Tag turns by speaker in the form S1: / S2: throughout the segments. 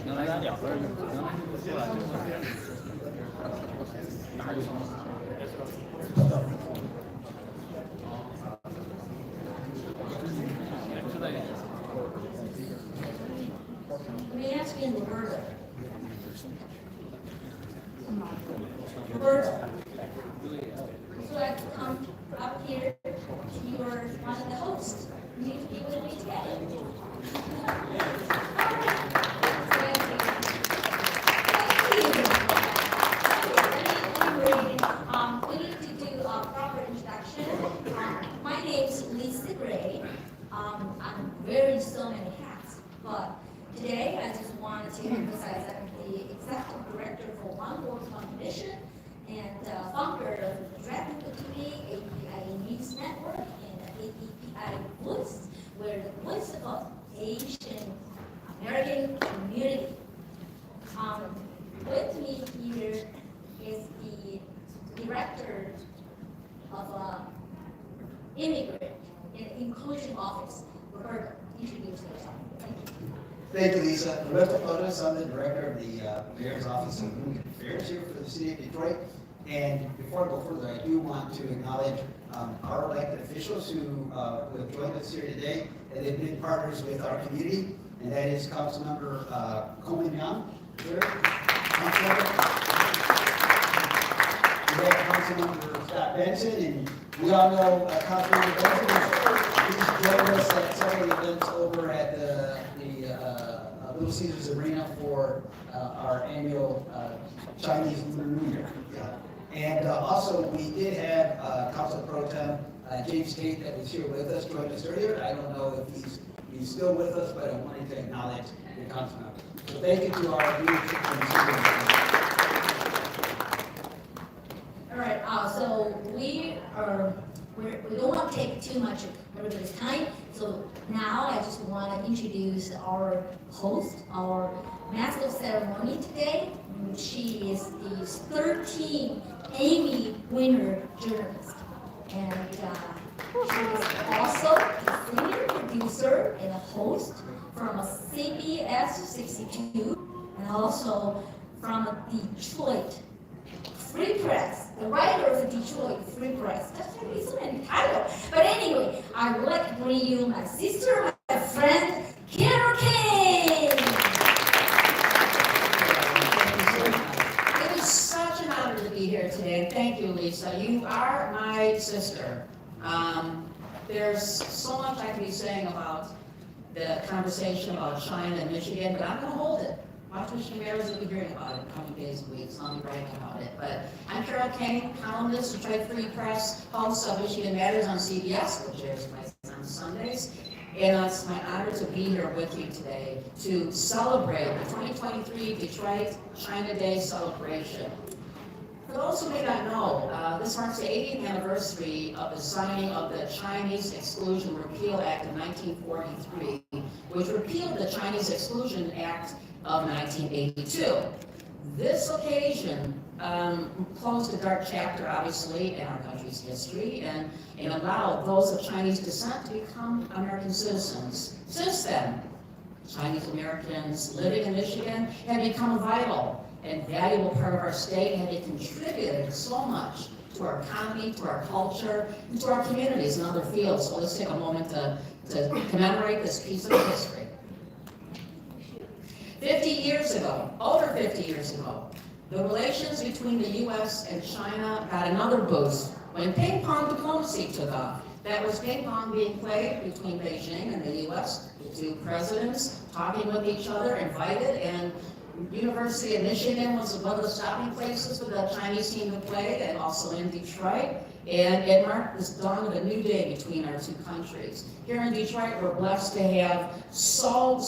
S1: 能来2个人，能来过来就可以。拿就行了。
S2: Let me ask you, Roberta. Roberta, would you like to come up here? You are one of the hosts. You need to be with me today. We need to do a proper introduction. My name is Lisa Gray. I'm wearing so many hats, but today I just wanted to emphasize that I'm the executive director for One World Foundation and founder of DETV, apianewsnetwork, and API Voice, we're the voice of Asian American community. With me here is the director of Immigrant and Inclusion Office, Roberta. Introduce yourself. Thank you.
S3: Thank you, Lisa. Roberta Flores, I'm the director of the Mayor's Office of Immigrant Affairs here for the City of Detroit. And before I go further, I do want to acknowledge our elected officials who have joined us here today, and they've been partners with our community, and that is Councilmember Coleman Young, here, Councilmember. We have Councilmember Scott Benson, and we all know Councilmember Benson. He's joined us at several events over at the Little Caesars Arena for our annual Chinese Lunar New Year. Yeah. And also, we did have Council Pro Tem James Tate that was here with us, joined us earlier. I don't know if he's still with us, but I wanted to acknowledge the council members. So thank you to our leadership and
S2: All right, so we don't want to take too much of everybody's time. So now I just want to introduce our host, our master of ceremony today. She is the 13th Emmy winner journalist. And she is also a senior producer and a host from a CBS 62 and also from a Detroit Free Press, the writer of the Detroit Free Press. That's going to be so many titles. But anyway, I would like to bring you my sister, my friend, Carol King.
S4: It is such an honor to be here today, and thank you, Lisa. You are my sister. There's so much I can be saying about the conversation about China and Michigan, but I'm going to hold it. Watch what she marries will be hearing about it in coming days and weeks. I'll be writing about it. But I'm Carol King, columnist, Detroit Free Press, host of Michigan Matters on CBS, which airs on Sundays. And it's my honor to be here with you today to celebrate the 2023 Detroit China Day celebration. For those who may not know, this marks the 80th anniversary of the signing of the Chinese Exclusion Repeal Act of 1943, which repealed the Chinese Exclusion Act of 1982. This occasion closed a dark chapter, obviously, in our country's history and allowed those of Chinese descent to become American citizens. Since then, Chinese Americans living in Michigan have become a vital and valuable part of our state, and have contributed so much to our economy, to our culture, and to our communities in other fields. So let's take a moment to commemorate this piece of history. 50 years ago, over 50 years ago, the relations between the U.S. and China got another boost when ping pong diplomacy took off. That was ping pong being played between Beijing and the U.S., the two presidents talking with each other, invited, and University of Michigan was one of the stopping places for the Chinese team to play, and also in Detroit. And it marked this dawn of a new day between our two countries. Here in Detroit, we're blessed to have so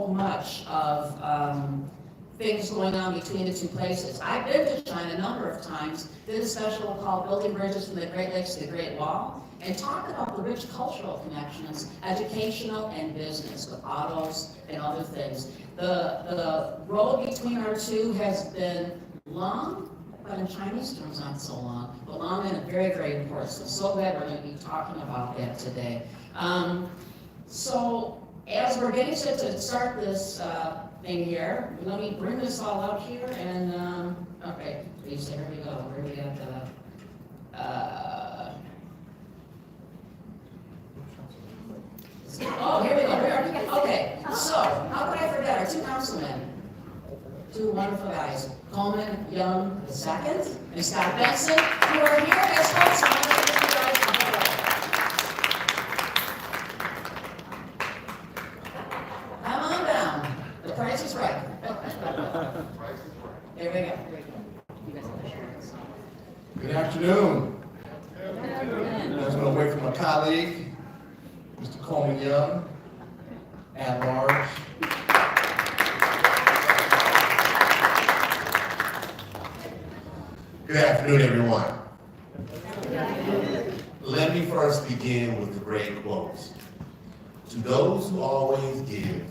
S4: much of things going on between the two places. I've been to China a number of times, did a special called Building Bridges from the Great Lakes to the Great Wall, and talked about the rich cultural connections, educational and business, with autos and other things. The road between our two has been long, but in Chinese terms not so long, but long and very important. So glad we're going to be talking about that today. So as we're getting set to start this thing here, let me bring this all out here and, okay, please, here we go. Where we got the, oh, here we go. Okay, so how could I forget our two councilmen? Two wonderful guys, Coleman Young II and Scott Benson, who are here as hosts. I'm going to give you guys a photo. Come on down. The price is right. There we go.
S5: Good afternoon. I was going to wait for my colleague, Mr. Coleman Young, at large. Good afternoon, everyone. Let me first begin with the great quotes. To those who always give,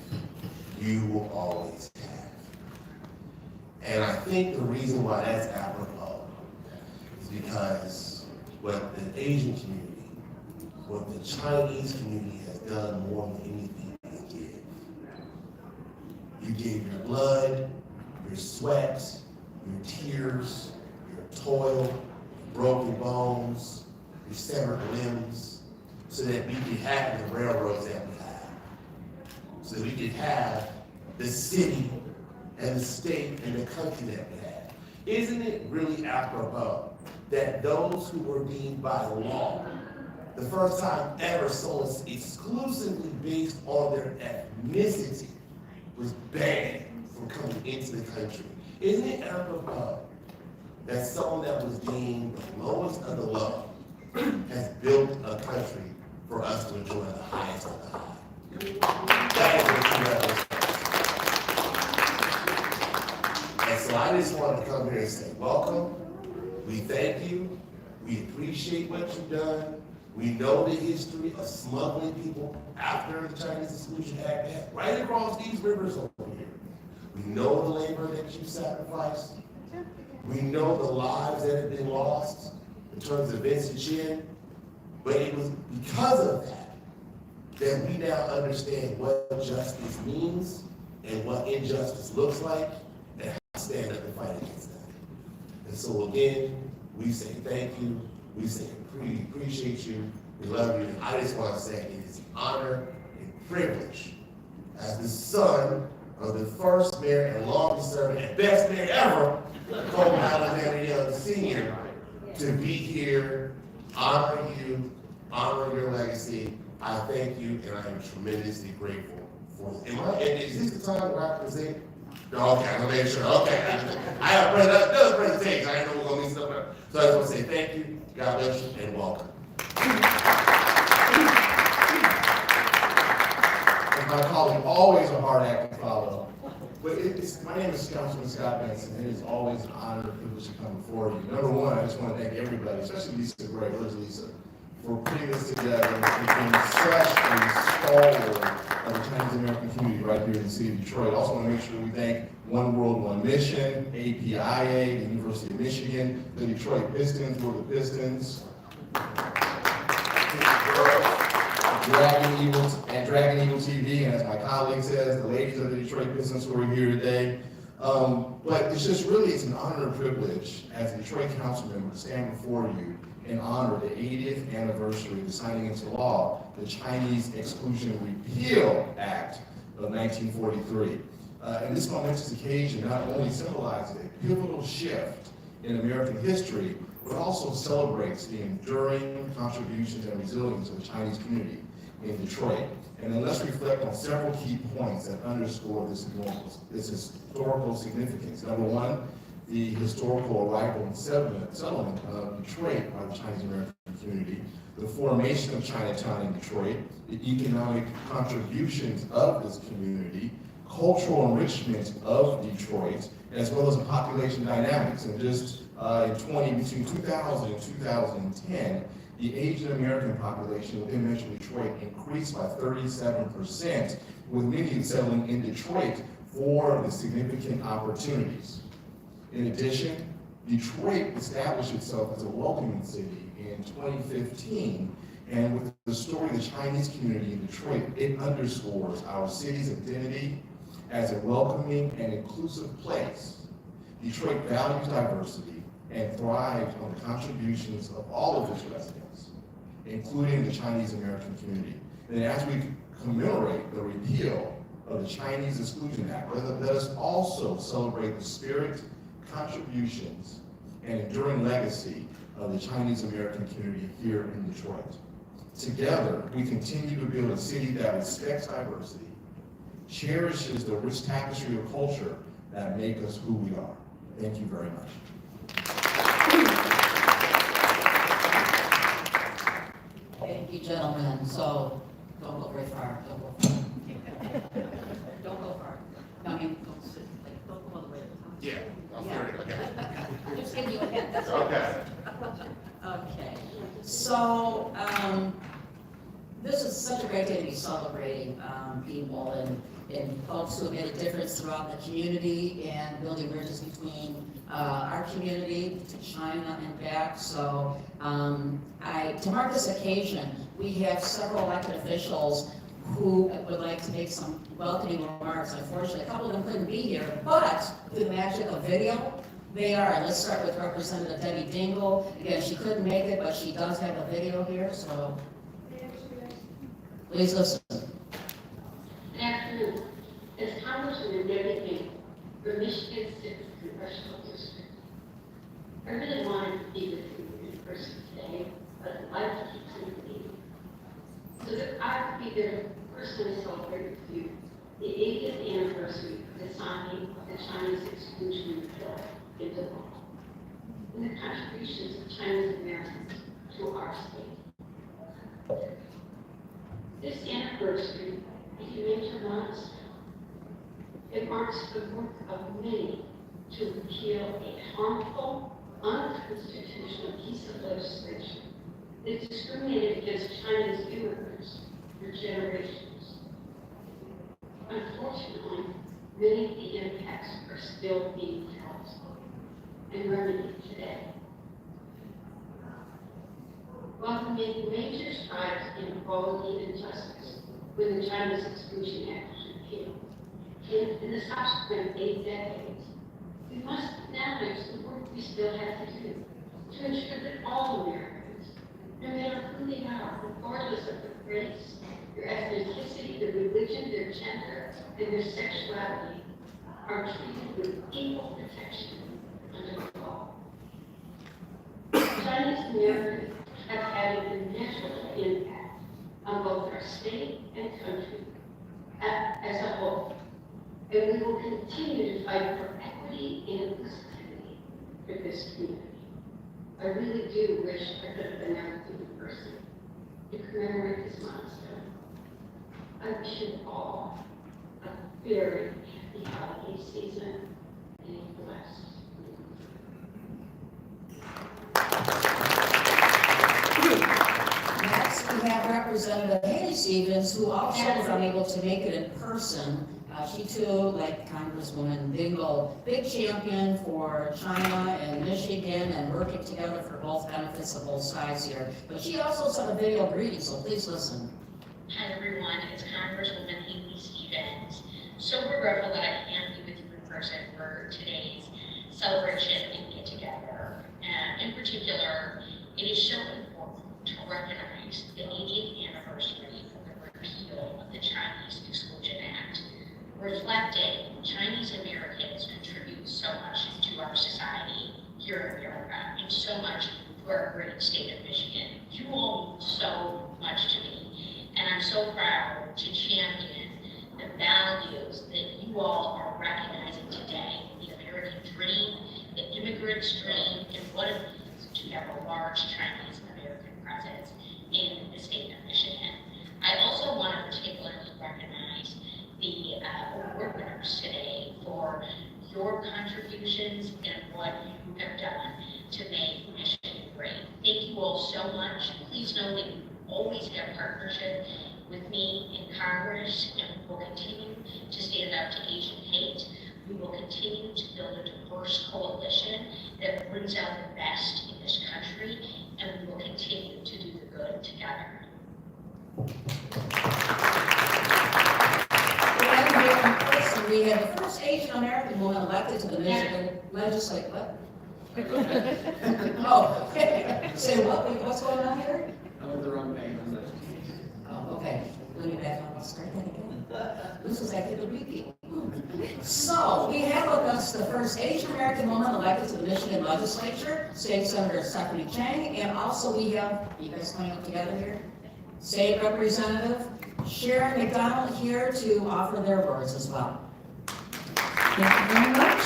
S5: you will always have. And I think the reason why that's apropos is because what the Asian community, what the Chinese community has done more than anything is give. You gave your blood, your sweat, your tears, your toil, your broken bones, your severed limbs, so that we could have the railroads that we have, so that we could have the city and the state and the country that we have. Isn't it really apropos that those who were deemed by law, the first time ever someone exclusively based on their ethnicity was banned from coming into the country? Isn't it apropos that someone that was deemed the lowest of the low has built a country for us to enjoy the highest of the high? That is what you represent. And so I just wanted to come here and say, welcome. We thank you. We appreciate what you've done. We know the history of smuggling people after the Chinese Exclusion Act, right across these rivers over here. We know the labor that you sacrificed. We know the lives that have been lost in terms of Vincent Chin. But it was because of that that we now understand what justice means and what injustice looks like and how to stand up and fight against that. And so again, we say thank you. We say we appreciate you. We love you. And I just want to say it is an honor and privilege as the son of the first mayor and longest serving and best mayor ever, Coleman Alexander Young Sr., to be here, honor you, honor your legacy. I thank you, and I am tremendously grateful for it. And is this the time where I present? No, okay, I'm gonna make sure. Okay, I have another presentation. I didn't know we were gonna meet somewhere. So I just want to say thank you, God bless you, and welcome. And my colleague, always a hard act to follow. But my name is Councilman Scott Benson. It is always an honor and privilege to come before you. Number one, I just want to thank everybody, especially Lisa Gray, where's Lisa, for putting this together and being such a stalwart of the Chinese American community right here in the city of Detroit. I also want to make sure we thank One World, One Mission, APIA, the University of Michigan, the Detroit Pistons, who are the Pistons, Dragon Eagle TV, and as my colleague says, the ladies of the Detroit Pistons who are here today. But it's an honor and privilege as a Detroit council member to stand before you and honor the 80th anniversary of the signing into law the Chinese Exclusion Repeal Act of 1943. And this momentous occasion not only symbolizes a pivotal shift in American history, but also celebrates the enduring contributions and resilience of the Chinese community in Detroit. And then let's reflect on several key points that underscore this historical significance. Number one, the historical arrival and settlement of Detroit by the Chinese American community, the formation of Chinatown in Detroit, the economic contributions of this community, cultural enrichment of Detroit, as well as the population dynamics. And just between 2000 and 2010, the Asian American population within Metro Detroit increased by 37%, with many settling in Detroit for the significant opportunities. In addition, Detroit established itself as a welcoming city in 2015, And with the story of the Chinese community in Detroit, it underscores our city's identity as a welcoming and inclusive place. Detroit values diversity and thrives on the contributions of all of its residents, including the Chinese American community. And as we commemorate the repeal of the Chinese Exclusion Act, let us also celebrate the spirit, contributions, and enduring legacy of the Chinese American community here in Detroit. Together, we continue to build a city that respects diversity, cherishes the rich tapestry of culture that make us who we are. Thank you very much.
S4: Thank you, gentlemen. So, don't go very far. Don't go far. Don't go far. No, I mean, don't sit, like, don't go all the way to the top.
S5: Yeah, I'm very okay.
S4: I'm just giving you a hint, that's all.
S5: Okay.
S4: Okay. So, this is such a great day to be celebrating people and folks who have made a difference throughout the community and building bridges between our community to China and back. So to mark this occasion, we have several elected officials who would like to make some welcoming remarks. Unfortunately, a couple of them couldn't be here, but through the magic of video, they are. And let's start with Representative Debbie Dingle. Again, she couldn't make it, but she does have a video here, so please listen.
S6: Good afternoon. As Congresswoman Debbie Dingle for Michigan 6th Congressional District, I really wanted to be with you in person today, but life keeps me leaving. So that I could be there to personally celebrate with you the 80th anniversary of the signing of the Chinese Exclusion Bill into law, and the contributions of Chinese Americans to our state. This anniversary is a major milestone. It marks the work of many to repeal a harmful, unconstitutional piece of legislation that discriminated against Chinese immigrants for generations. Unfortunately, many of the impacts are still being felt and remedied today. While we made major strides in equality and justice when the Chinese Exclusion Act was repealed, in the subsequent 8 decades, we must acknowledge the work we still have to do to ensure that all Americans, no matter who they are, regardless of their race, their ethnicity, their religion, their gender, and their sexuality, are treated with equal protection under the law. Chinese Americans have had an immeasurable impact on both our state and country as a whole, and we will continue to fight for equity and inclusivity for this community. I really do wish I could have been there with you in person to commemorate this milestone. I wish you all a very happy holiday season and a blessed.
S4: Next, we have Representative Haley Stevens, who also was unable to make it in person. She too, like Congresswoman Dingle, big champion for China and Michigan and working together for both benefits of both sides here. But she also sent a video greeting, so please listen.
S6: Hi everyone, it's Congresswoman Haley Stevens. So we're grateful that I can be with you in person for today's celebration and get together. In particular, it is so important to recognize the 80th anniversary of the repeal of the Chinese Exclusion Act. Reflecting Chinese Americans contribute so much to our society here in America and so much to our great state of Michigan. You all mean so much to me, and I'm so proud to champion the values that you all are recognizing today, the American dream, the immigrant's dream, and what it means to have a large Chinese American presence in the state of Michigan. I also want to particularly recognize the award winners today for your contributions and what you have done to make Michigan great. Thank you all so much. Please know that you always have partnership with me in Congress, and we will continue to stand up to Asian hate. We will continue to build a diverse coalition that brings out the best in this country, and we will continue to do the good together.
S4: And we have the first Asian American woman elected to the Michigan legislature. What? Oh, okay. Say what? What's going on here?
S1: I went the wrong way.
S4: Oh, okay. Let me back up. I'll start that again. This was actually the repeat. So, we have with us the first Asian American woman elected to the Michigan legislature, State Senator Stephanie Chang, and also we have, you guys coming up together here? State Representative Sharon McDonald here to offer their words as well.
S7: Thank you very much.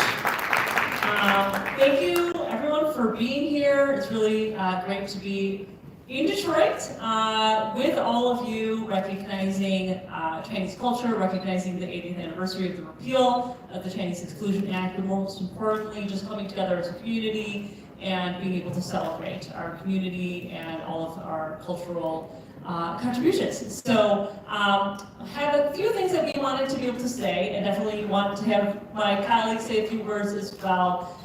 S7: Thank you everyone for being here. It's really great to be in Detroit with all of you, recognizing Chinese culture, recognizing the 80th anniversary of the repeal of the Chinese Exclusion Act, and most importantly, just coming together as a community and being able to celebrate our community and all of our cultural contributions. So I have a few things that we wanted to be able to say, and definitely want to have my colleagues say a few words as well.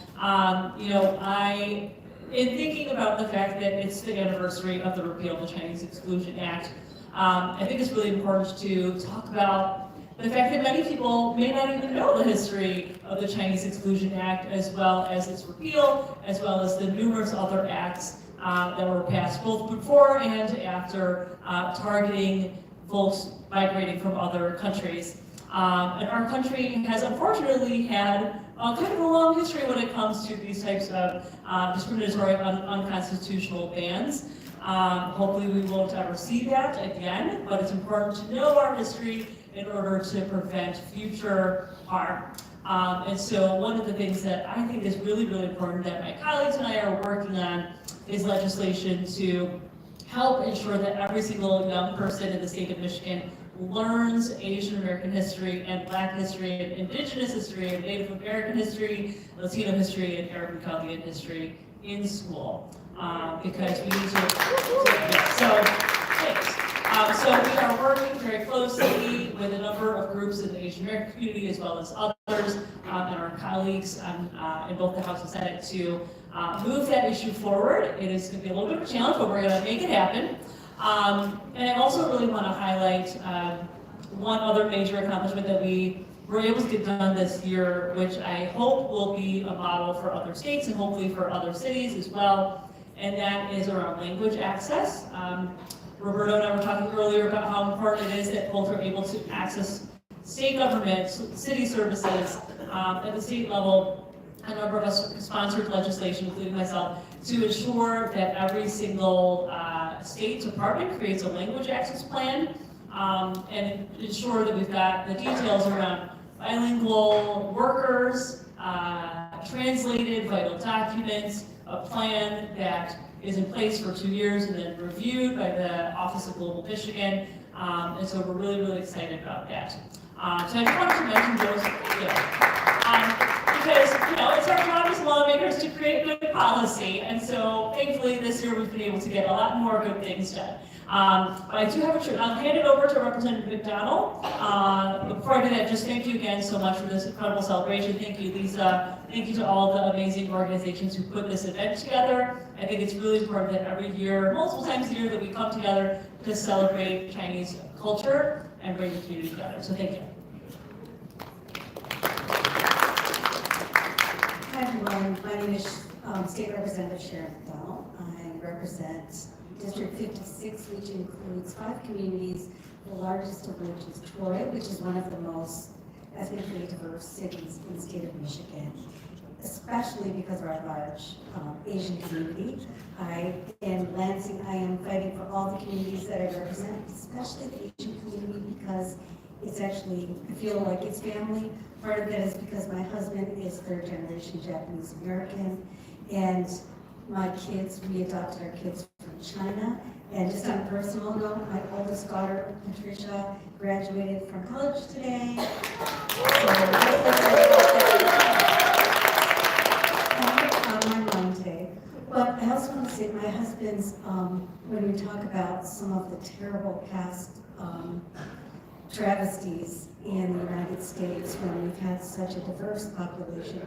S7: In thinking about the fact that it's the anniversary of the repeal of the Chinese Exclusion Act, I think it's really important to talk about the fact that many people may not even know the history of the Chinese Exclusion Act, as well as its repeal, as well as the numerous other acts that were passed both before and after, targeting folks migrating from other countries. And our country has unfortunately had kind of a long history when it comes to these types of discriminatory, unconstitutional bans. Hopefully we won't ever see that again, but it's important to know our history in order to prevent future harm. And so one of the things that I think is really, really important that my colleagues and I are working on is legislation to help ensure that every single young person in the state of Michigan learns Asian American history and Black history and Indigenous history and Native American history, Latino history, and Arab and Chaldean history in school. Because we need to so we are working very closely with a number of groups in the Asian American community as well as others and our colleagues in both the House and Senate to move that issue forward. It is going to be a little bit of a challenge, but we're going to make it happen. And I also really want to highlight one other major accomplishment that we were able to get done this year, which I hope will be a model for other states and hopefully for other cities as well, and that is around language access. Roberto and I were talking earlier about how important it is that folks are able to access state government, city services at the state level. A number of us sponsored legislation, including myself, to ensure that every single state department creates a language access plan and ensure that we've got the details around bilingual workers, translated vital documents, a plan that is in place for 2 years and then reviewed by the Office of Global Michigan. And so we're really, really excited about that. So I just wanted to mention those, because, it's our job as lawmakers to create good policy. And so thankfully this year we've been able to get a lot more good things done. But I do have I'll hand it over to Representative McDonald. Before I do that, just thank you again so much for this incredible celebration. Thank you, Lisa. Thank you to all the amazing organizations who put this event together. I think it's really important that every year, multiple times a year, that we come together to celebrate Chinese culture and bring the community together. So thank you.
S8: Hi everyone, my name is State Representative Sharon McDonald. I represent District 56, which includes 5 communities, the largest of which is Troy, which is one of the most ethnically diverse cities in the state of Michigan, especially because of our large Asian community. In Lansing, I am fighting for all the communities that I represent, especially the Asian community, because it's actually, I feel like it's family. Part of that is because my husband is 3rd generation Japanese American, and my kids, we adopted our kids from China. And just on a personal note, my oldest daughter, Patricia, graduated from college today. On my mind today. But I also want to say my husband's, when we talk about some of the terrible past travesties in the United States when we've had such a diverse population,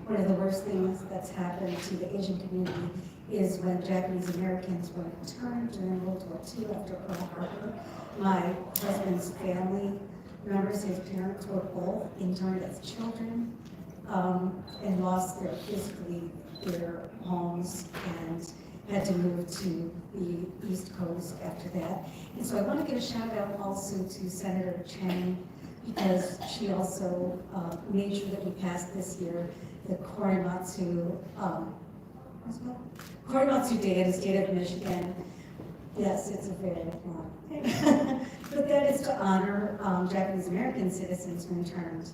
S8: one of the worst things that's happened to the Asian community is when Japanese Americans were interned during World War II after Pearl Harbor. My husband's family members, his parents were both interned as children, and lost their homes and had to move to the East Coast after that. And so I want to give a shout out also to Senator Chang, because she also made sure that we passed this year the Korematsu Day in the state of Michigan. Yes, it's a very long thing. But that is to honor Japanese American citizens who interned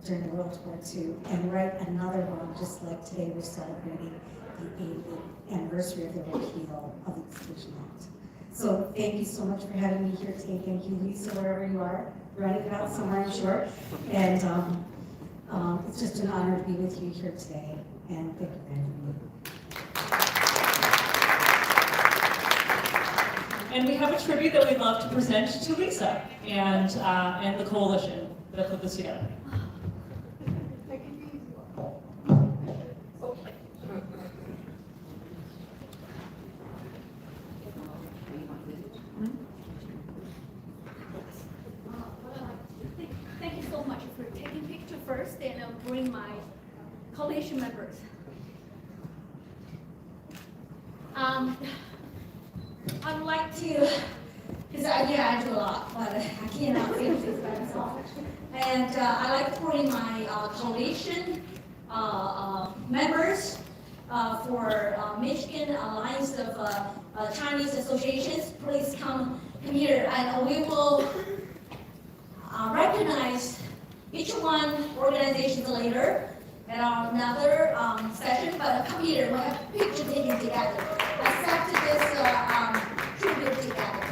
S8: during World War II, and write another one, just like today we're celebrating the 80th anniversary of the repeal of the Exclusion Act. So thank you so much for having me here today. Thank you, Lisa, wherever you are, running out somewhere, I'm sure. And it's just an honor to be with you here today, and thank you for having me.
S7: And we have a tribute that we'd love to present to Lisa and the coalition that put this together.
S9: Thank you so much for taking picture first, and I'll bring my coalition members.
S2: I'd like to, because I do a lot, but I cannot finish this by myself. And I'd like to bring my coalition members for Michigan Alliance of Chinese Associations. Please come here, and we will recognize each one organizations later at another session, but come here, we'll have a picture taken together. Accept this tribute together.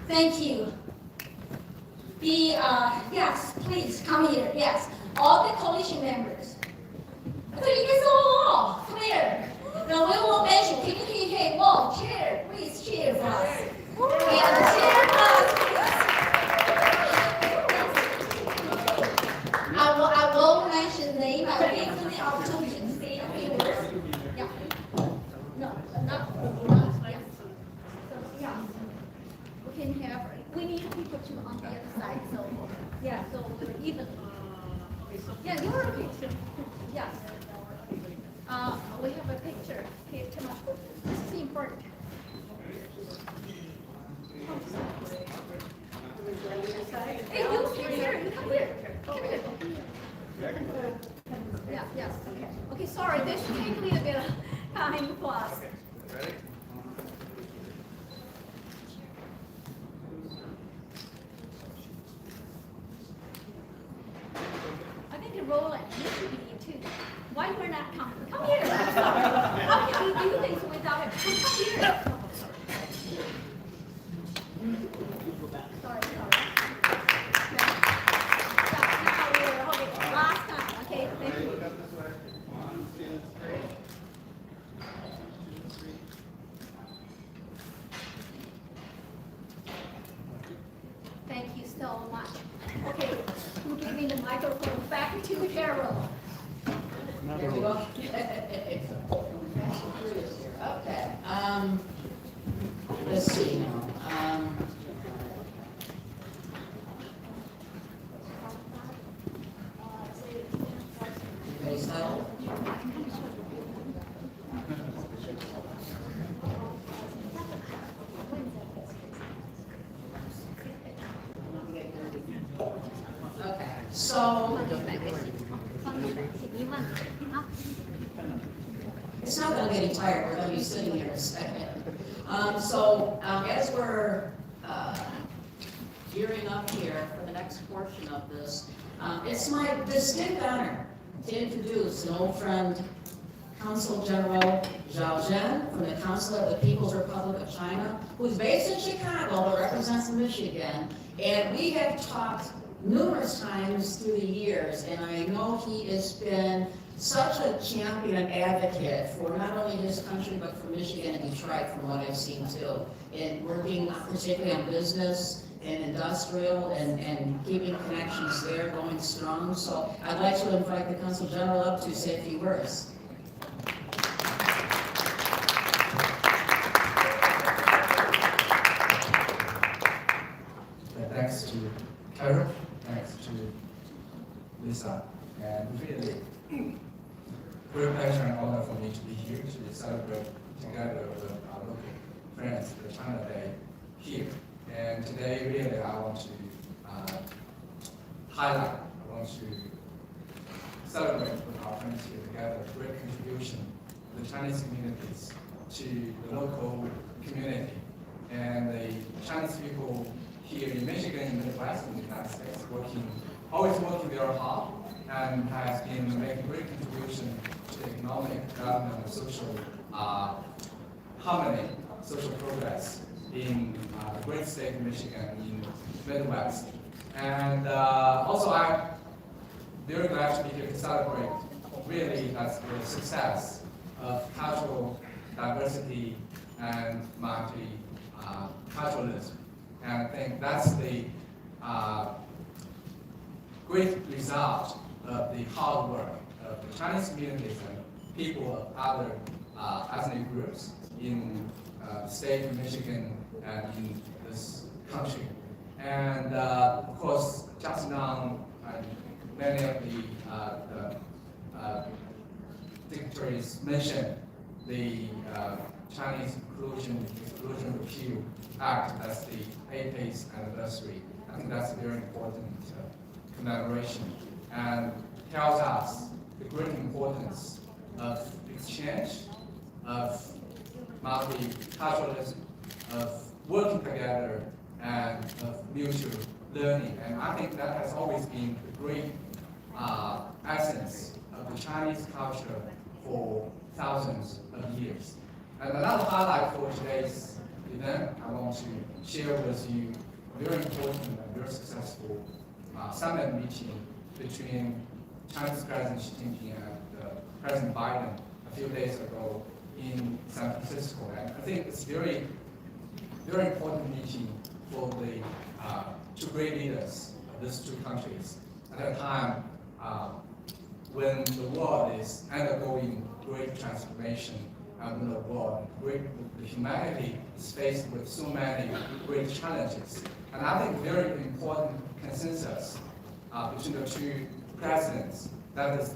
S2: Thank you. Yes, please, come here, yes. All the coalition members. So you guys all, come here. Now we will mention, people can hey, whoa, cheer, please cheer for us. And cheer for us, please. I will mention name, I will give them the opportunity to say a few words. Yeah. No, not, yeah. So, yeah.
S9: We need people to on the other side, so, yeah, so we're even. Yeah, you're a picture. Yeah. We have a picture. Okay, come on. This is important. Hey, you come here. You come here. Come here. Yeah, yes. Okay, sorry. This take a little bit of time for us.
S1: Ready?
S9: I think the role you should be too. Why we're not coming? Come here. I'm sorry. How can we do this without it? Come here. Sorry. Okay, last time. Okay, thank you.
S1: Look up this way. 1, 2, 3. 2, 3.
S9: Thank you so much. Okay, who gave me the microphone? Back to Cheryl.
S4: There we go. Okay, let's see now. Everybody settled? Okay, so it's not that I'm getting tired, we're gonna be sitting here a second. As we're gearing up here for the next portion of this, it's my distinct honor to introduce an old friend, Consul General Zhao Zhen from the Council of the People's Republic of China, who's based in Chicago but represents Michigan. And we have talked numerous times through the years, and I know he has been such a champion and advocate for not only his country, but for Michigan and Detroit, from what I've seen too, in working particularly on business and industrial and keeping connections there going strong. So I'd like to invite the Consul General up to say a few words.
S10: Thanks to Carol, thanks to Lisa, and really great pleasure and honor for me to be here to celebrate together with our local friends the China Day here. And today, really, I want to highlight, I want to celebrate with our friends here together, great contribution to the Chinese communities, to the local community, and the Chinese people here in Michigan, in the Midwest, in the United States, always working very hard, and has been making great contribution to the economic development and social harmony, social progress in the great state of Michigan, in the Midwest. And also, I'm very glad to be here to celebrate really that's the success of cultural diversity and multiculturalism. And I think that's the great result of the hard work of the Chinese communities and people of other ethnic groups in the state of Michigan and in this country. And of course, just now, many of the dignitaries mentioned the Chinese Exclusion Repeal Act as the 80th anniversary. I think that's a very important commemoration and tells us the great importance of exchange, of multiculturalism, of working together, and of mutual learning. And I think that has always been the great essence of the Chinese culture for thousands of years. And another highlight for today's event, I want to share with you a very important and very successful summit meeting between Chinese President Xi Jinping and President Biden a few days ago in San Francisco. And I think it's very, very important meeting for the two great leaders of these two countries at a time when the world is undergoing great transformation and when the humanity is faced with so many great challenges. And I think very important consensus between the two presidents, that is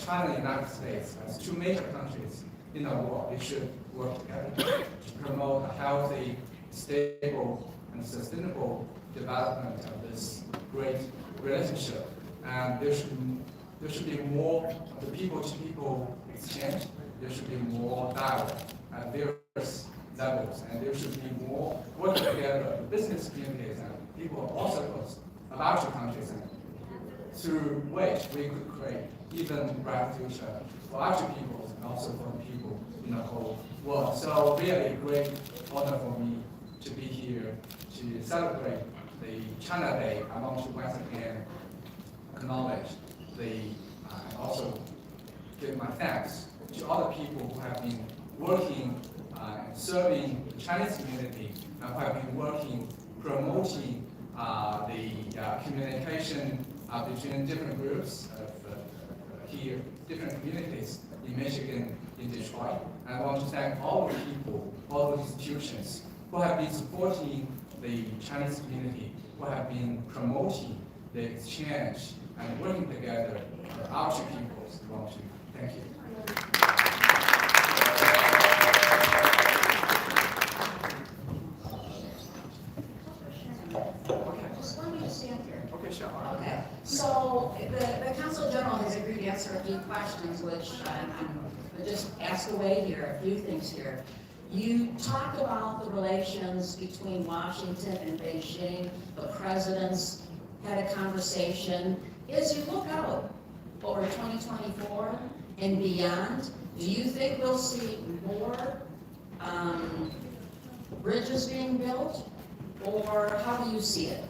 S10: China and the United States, as two major countries in the world, they should work together to promote a healthy, stable, and sustainable development of this great relationship. And there should be more of the people-to-people exchange. There should be more dialogue at various levels, and there should be more working together of the business communities and people of all circles of our two countries, through which we could create even brighter future for our two peoples and also for the people in the whole world. So really great honor for me to be here to celebrate the China Day. I want to once again acknowledge and also give my thanks to all the people who have been working and serving the Chinese community and who have been working, promoting the communication between different groups of here, different communities in Michigan, in Detroit. And I want to thank all the people, all the institutions who have been supporting the Chinese community, who have been promoting the exchange and working together for our two peoples. I want to thank you.
S4: Just let me just stand here.
S10: Okay, sure.
S4: Okay, so the Consul General has agreed to answer a few questions, which I'm just ask away here, a few things here. You talked about the relations between Washington and Beijing. The presidents had a conversation. As you look out over 2024 and beyond, do you think we'll see more bridges being built, or how do you see it?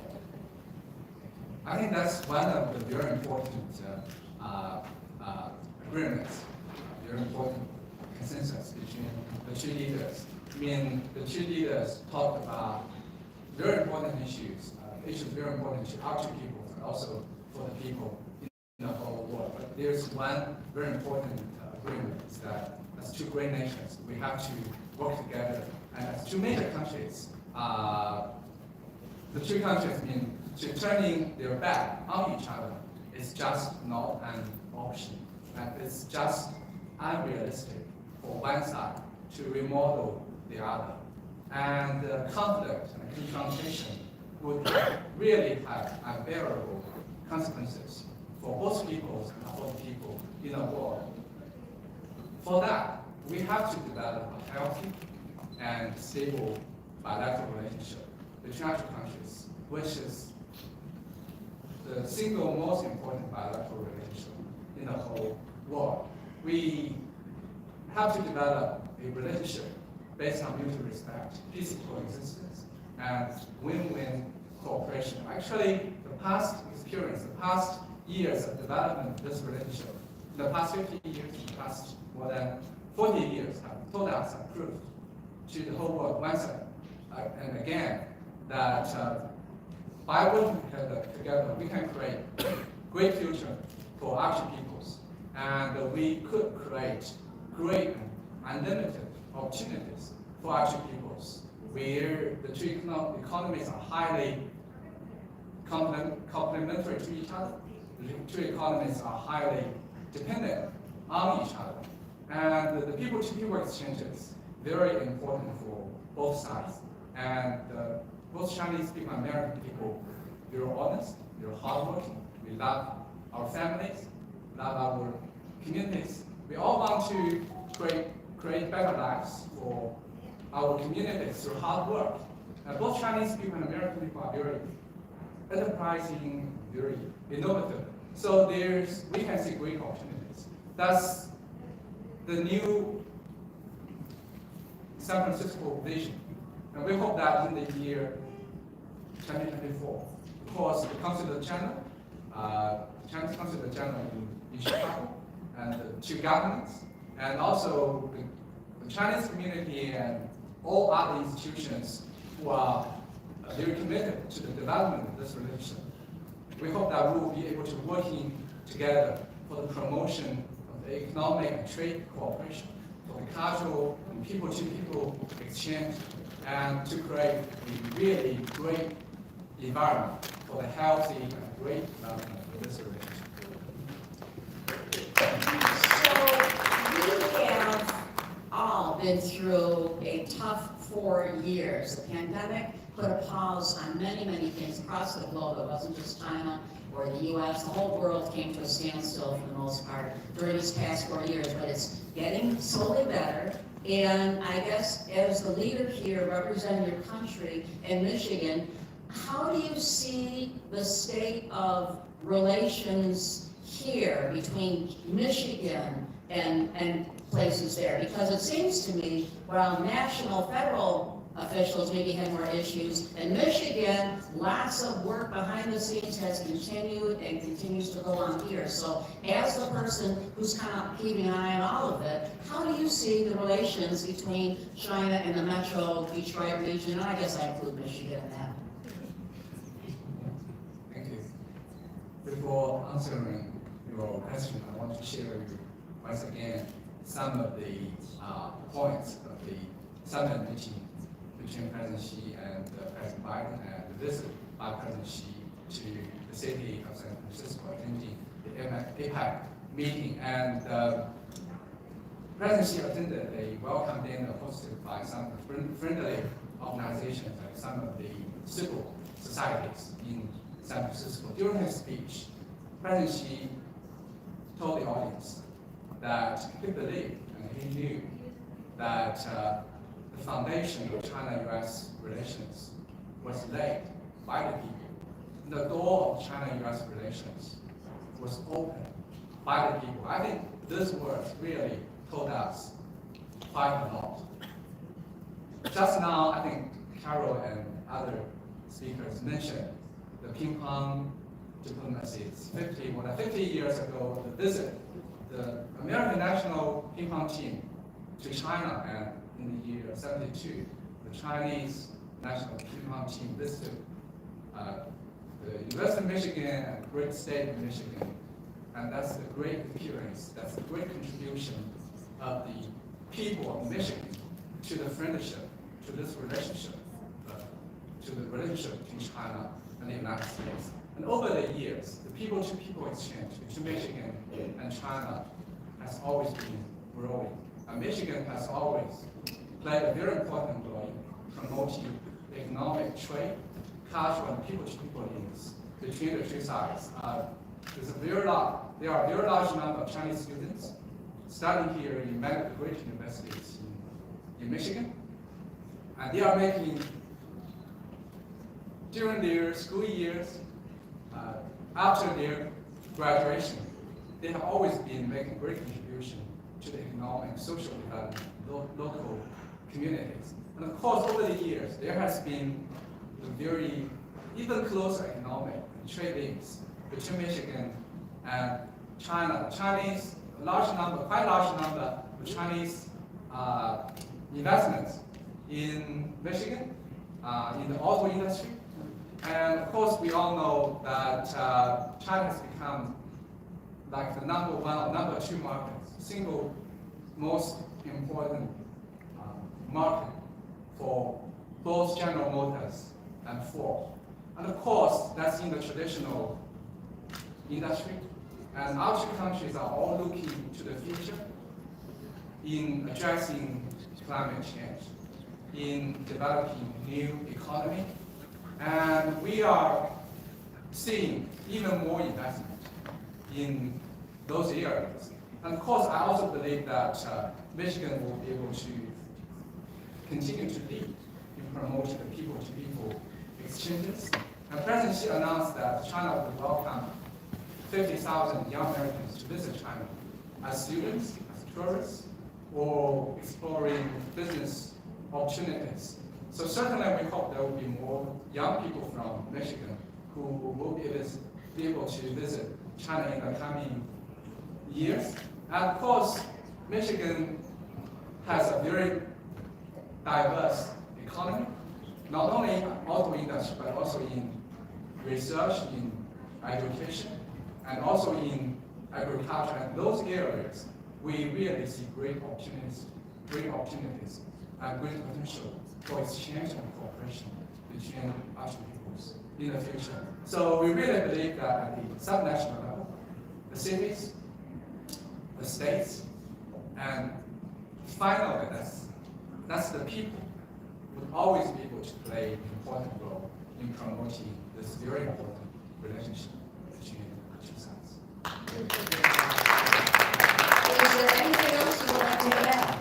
S10: I think that's one of the very important agreements, very important consensus between the two leaders. I mean, the two leaders talked about very important issues, issues very important to our two people, and also for the people in the whole world. But there's one very important agreement, is that as two great nations, we have to work together. And as two major countries, the two countries mean to turning their back on each other is just not an option. And it's just unrealistic for one side to remodel the other. And conflict and confrontation would really have unbearable consequences for both peoples and for the people in the world. For that, we have to develop a healthy and stable bilateral relationship between our two countries, which is the single most important bilateral relationship in the whole world. We have to develop a relationship based on mutual respect, peaceful coexistence, and win-win cooperation. Actually, the past experience, the past years of development of this relationship, in the past 50 years, in the past more than 40 years, have told us and proved to the whole world once and again that by working together, we can create great future for our two peoples, and we could create great and unlimited opportunities for our two peoples, where the two economies are highly complementary to each other. The two economies are highly dependent on each other, and the people-to-people exchanges very important for both sides. And both Chinese people and American people, they're honest, they're hardworking. We love our families, love our communities. We all want to create better lives for our communities through hard work. And both Chinese people and American people are very enterprising, very innovative. So we can see great opportunities. That's the new San Francisco vision. And we hope that in the year 2024, of course, the Consulate General, the Chinese Consulate General in Chicago, and the two governments, and also the Chinese community and all other institutions who are very committed to the development of this relationship. We hope that we will be able to work together for the promotion of the economic and trade cooperation, for the cultural and people-to-people exchange, and to create a really great environment for the healthy and great development of this relationship.
S4: So we have all been through a tough 4 years. The pandemic put a pause on many, many things across the globe. It wasn't just China or the U.S. The whole world came to a standstill for the most part during these past 4 years, but it's getting slowly better. And I guess as the leader here representing your country in Michigan, how do you see the state of relations here between Michigan and places there? Because it seems to me, while national, federal officials maybe had more issues, in Michigan, lots of work behind the scenes has continued and continues to go on here. So as the person who's kind of keeping an eye on all of it, how do you see the relations between China and the metro Detroit region? And I guess I include Michigan in that.
S10: Thank you. Before answering your question, I want to share with you once again some of the points of the summit meeting between President Xi and President Biden, and the visit by President Xi to the city of San Francisco, attending the APEC meeting. And President Xi attended a welcome dinner hosted by some friendly organizations, like some of the civil societies in San Francisco. During his speech, President Xi told the audience that he believed and he knew that the foundation of China-US relations was laid by the people. The door of China-US relations was opened by the people. I think these words really told us quite a lot. Just now, I think Carol and other speakers mentioned the ping pong diplomacy. It's more than 50 years ago, the visit, the American national ping pong team to China, and in the year 72, the Chinese national ping pong team visited the University of Michigan and great state of Michigan. And that's a great experience. That's a great contribution of the people of Michigan to the friendship, to this relationship, to the relationship between China and the United States. And over the years, the people-to-people exchange between Michigan and China has always been growing. And Michigan has always played a very important role in promoting economic trade, cultural, and people-to-people links between the two sides. There are a very large number of Chinese students studying here in many of the great universities in Michigan, and they are making, during their school years, after their graduation, they have always been making great contribution to the economic, social development of local communities. And of course, over the years, there has been a very, even closer economic and trade links between Michigan and China. Chinese, quite large number of Chinese investments in Michigan, in the auto industry. And of course, we all know that China has become like the number one or number two market, single most important market for both General Motors and Ford. And of course, that's in the traditional industry. And our two countries are all looking to the future in addressing climate change, in developing new economy. And we are seeing even more investment in those areas. And of course, I also believe that Michigan will be able to continue to lead in promoting the people-to-people exchanges. And President Xi announced that China would welcome 50,000 young Americans to visit China as students, as tourists, or exploring business opportunities. So certainly we hope there will be more young people from Michigan who will be able to visit China in the coming years. And of course, Michigan has a very diverse economy, not only in auto industry, but also in research, in education, and also in agriculture. And those areas, we really see great opportunities, and great potential for exchange and cooperation between our two peoples in the future. So we really believe that at the subnational level, the cities, the states, and finally, that's the people would always be able to play an important role in promoting this very important relationship between the two sides.
S4: Is there anything else you would like to add?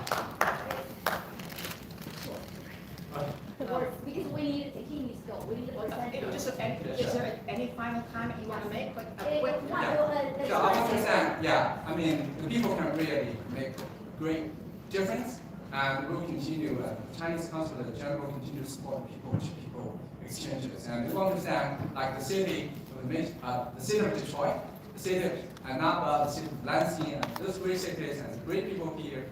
S9: Because we need, he needs to go, we need to go.
S11: Is there any final comment you want to make? Quick
S10: So I understand, yeah, I mean, the people can really make great difference, and we'll continue, Chinese Consulate General will continue to support people-to-people exchanges. And we understand, like the city of Detroit, the city of Napa, the city of Lansing, and those great cities and great people here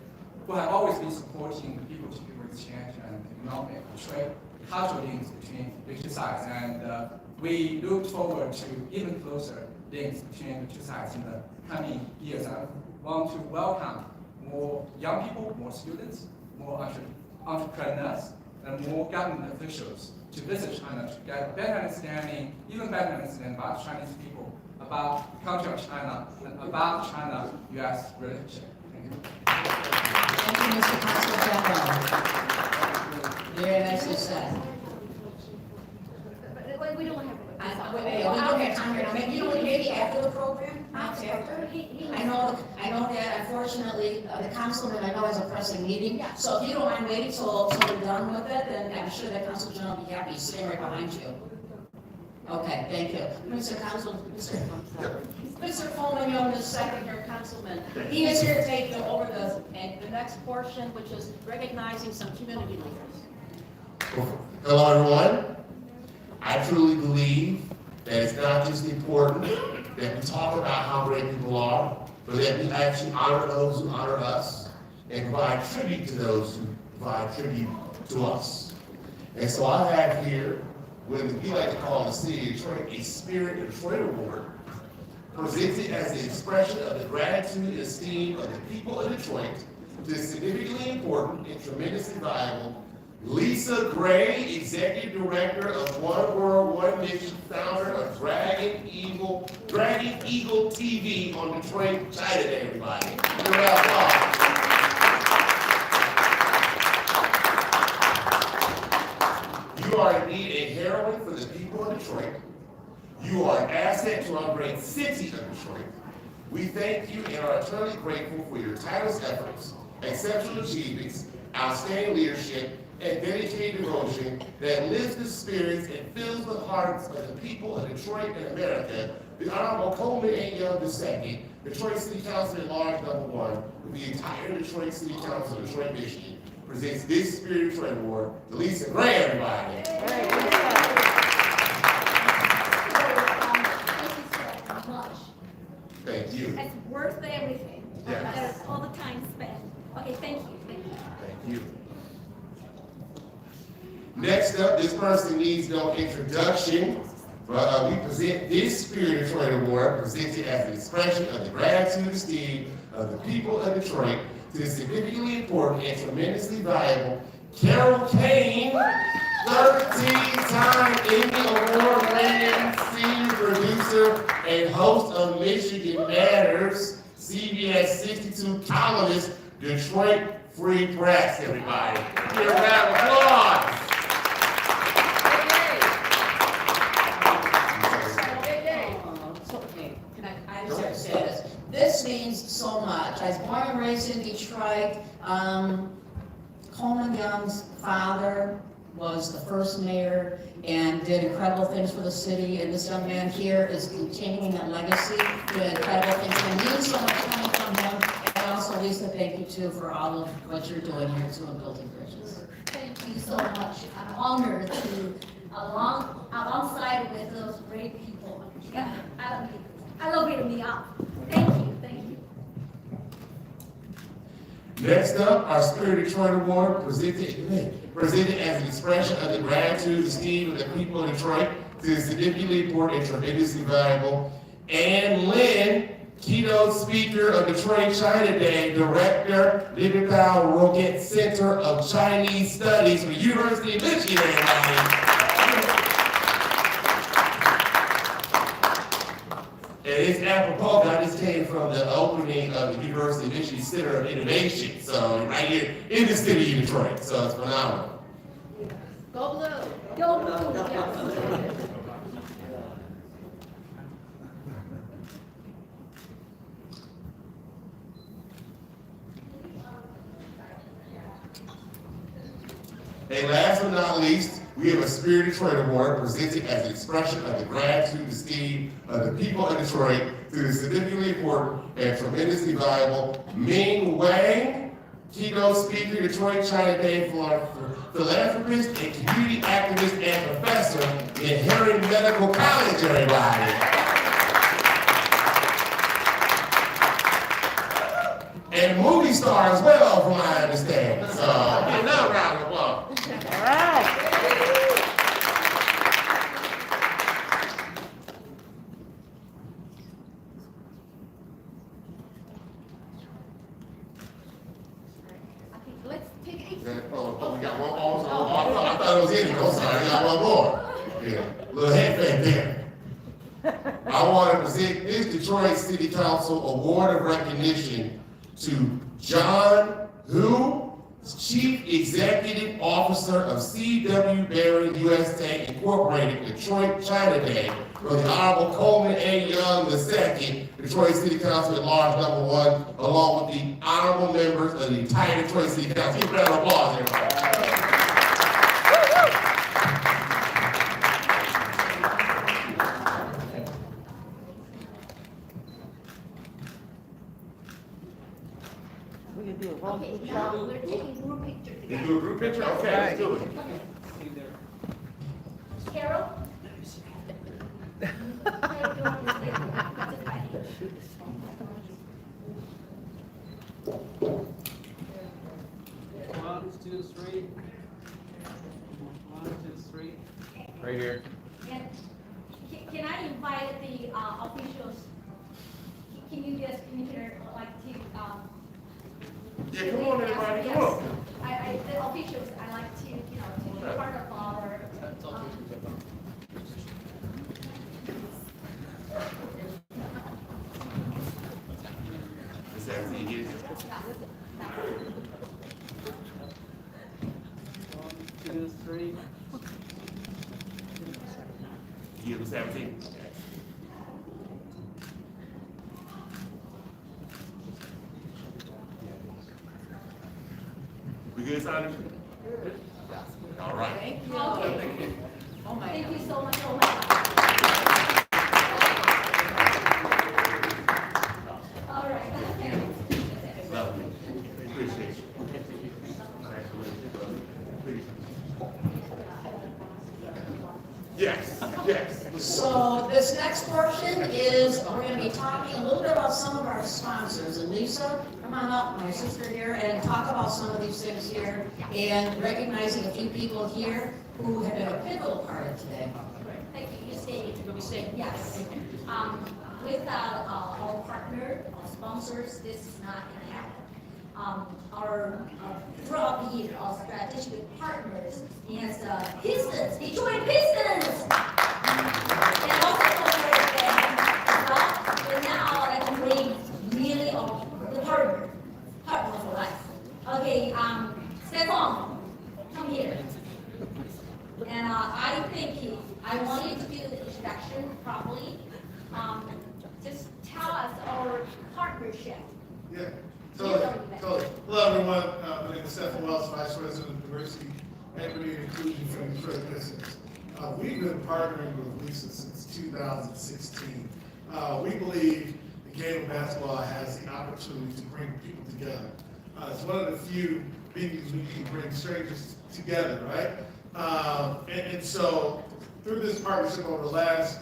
S10: who have always been supporting people-to-people exchange and economic trade, cultural links between the two sides. And we look forward to even closer links between the two sides in the coming years. I want to welcome more young people, more students, more entrepreneurs, and more government officials to visit China to get a better understanding, even better understanding about Chinese people, about the culture of China, and about China-US relationship. Thank you.
S4: Thank you, Mr. Consul General. Very nicely said.
S9: But we don't have.
S4: We don't have time here. Maybe after the program? After? I know that unfortunately, the councilman I know has a pressing meeting. So if you don't mind waiting till we're done with it, then I'm sure the council general will be happy, sitting right behind you. Okay, thank you. Mr. Coleman, you're the second here, Councilman. He is here to take over the next portion, which is recognizing some community leaders.
S5: Hello, everyone. I truly believe that it's not just important that we talk about how great people are, but that we actually honor those who honor us and provide tribute to those who provide tribute to us. And so I have here, what we like to call in the city of Detroit, a Spirit of Detroit Award, presented as the expression of the gratitude and esteem of the people of Detroit to the significantly important and tremendously valuable Lisa Gray, Executive Director of One World, One Mission, founder of Dragon Eagle TV on Detroit China Day, everybody. Give her an applause. You are indeed a heroine for the people of Detroit. You are an asset to our great city of Detroit. We thank you and are eternally grateful for your tireless efforts, exceptional achievements, outstanding leadership, and dedicated devotion that lifts the spirits and fills the hearts of the people of Detroit and America. The Honorable Coleman A. Young II, Detroit City Council at Large #1, with the entire Detroit City Council of Detroit, Michigan, presents this Spirit of Detroit Award to Lisa Gray, everybody.
S2: Thank you so much.
S5: Thank you.
S9: It's worth everything.
S5: Yes.
S9: All the time spent. Okay, thank you.
S5: Thank you. Next up, this person needs no introduction, but we present this Spirit of Detroit Award, presented as an expression of the gratitude and esteem of the people of Detroit to the significantly important and tremendously valuable Carol Kane, 13-time Emmy Award-winning senior producer and host of Michigan Matters, CBS 62 columnist, Detroit Free Press, everybody. Give a round of applause.
S4: I just have to say this. This means so much. I was born and raised in Detroit. Coleman Young's father was the first mayor and did incredible things for the city, and this young man here is continuing that legacy, doing incredible things. It means so much coming from him. And also, Lisa, thank you too for all of what you're doing here too in building bridges.
S2: Thank you so much. I'm honored to alongside with those great people. Yeah, elevated me up. Thank you, thank you.
S5: Next up, our Spirit of Detroit Award, presented as an expression of the gratitude and esteem of the people of Detroit to the significantly important and tremendously valuable Ann Lin, keynote speaker of Detroit China Day, director, Liverpool Roget Center of Chinese Studies for the University of Michigan, everybody. And it's apropos, I just came from the opening of the University of Michigan Center of Innovation, so right here in the city of Detroit, so it's phenomenal.
S9: Go blue.
S2: Go blue, yes.
S5: And last but not least, we have a Spirit of Detroit Award presented as an expression of the gratitude and esteem of the people of Detroit to the significantly important and tremendously valuable Ming Wang, keynote speaker, Detroit China Day philanthropist and community activist and professor in Herring Medical College, everybody. And movie star as well, from what I understand. So, give another round of applause.
S11: All right.
S9: Okay, let's take it.
S5: Oh, we got one more. I thought it was in. I'm sorry, we got one more. Yeah, little head fake there. I want to present this Detroit City Council Award of Recognition to John Hu, Chief Executive Officer of C.W. Baring USA Incorporated, Detroit China Day, for the Honorable Coleman A. Young II, Detroit City Council at Large #1, along with the honorable members of the entire Detroit City Council. Give a round of applause, everybody.
S9: Okay, now we're taking group picture
S5: You
S9: together.
S5: do a group picture? Okay, let's do it.
S9: Carol?
S1: One, two, three. One,
S9: invite the officials. Can you just come here, like to?
S12: Yeah, come on, everybody, come on.
S9: The officials, I like to, to be part of our.
S12: Is that here?
S1: 1, 2, 3.
S12: Year 17. We good, Sandra? All right.
S4: Thank you.
S9: Okay.
S4: Oh my
S9: Thank you
S4: God.
S9: so much. Oh my God. All right.
S12: Lovely. Appreciate you. Yes, yes.
S4: So this next portion is, we're going to be talking a little bit about some of our sponsors. And Lisa, come on up, my sister here, and talk about some of these things here, and recognizing a few people here who have been a pivotal part of today.
S9: Thank you. You stay.
S4: You'll be safe.
S9: Yes. Without our partner, our sponsors, this is not going to happen. Throughout the year, our strategic partners is Pistons, Detroit Pistons. And also but now I can bring really the partner for life. Okay, Stefan, come here. And I think I want you to do the introduction properly. Just tell us our partnership.
S13: Yeah, totally. Hello, everyone. My name is Stephen Wells, Vice President of Diversity, Equity, and Inclusion for Detroit Pistons. We've been partnering with Lisa since 2016. We believe the game of basketball has the opportunity to bring people together. It's one of the few venues we can bring strangers together, right? And so through this partnership over the last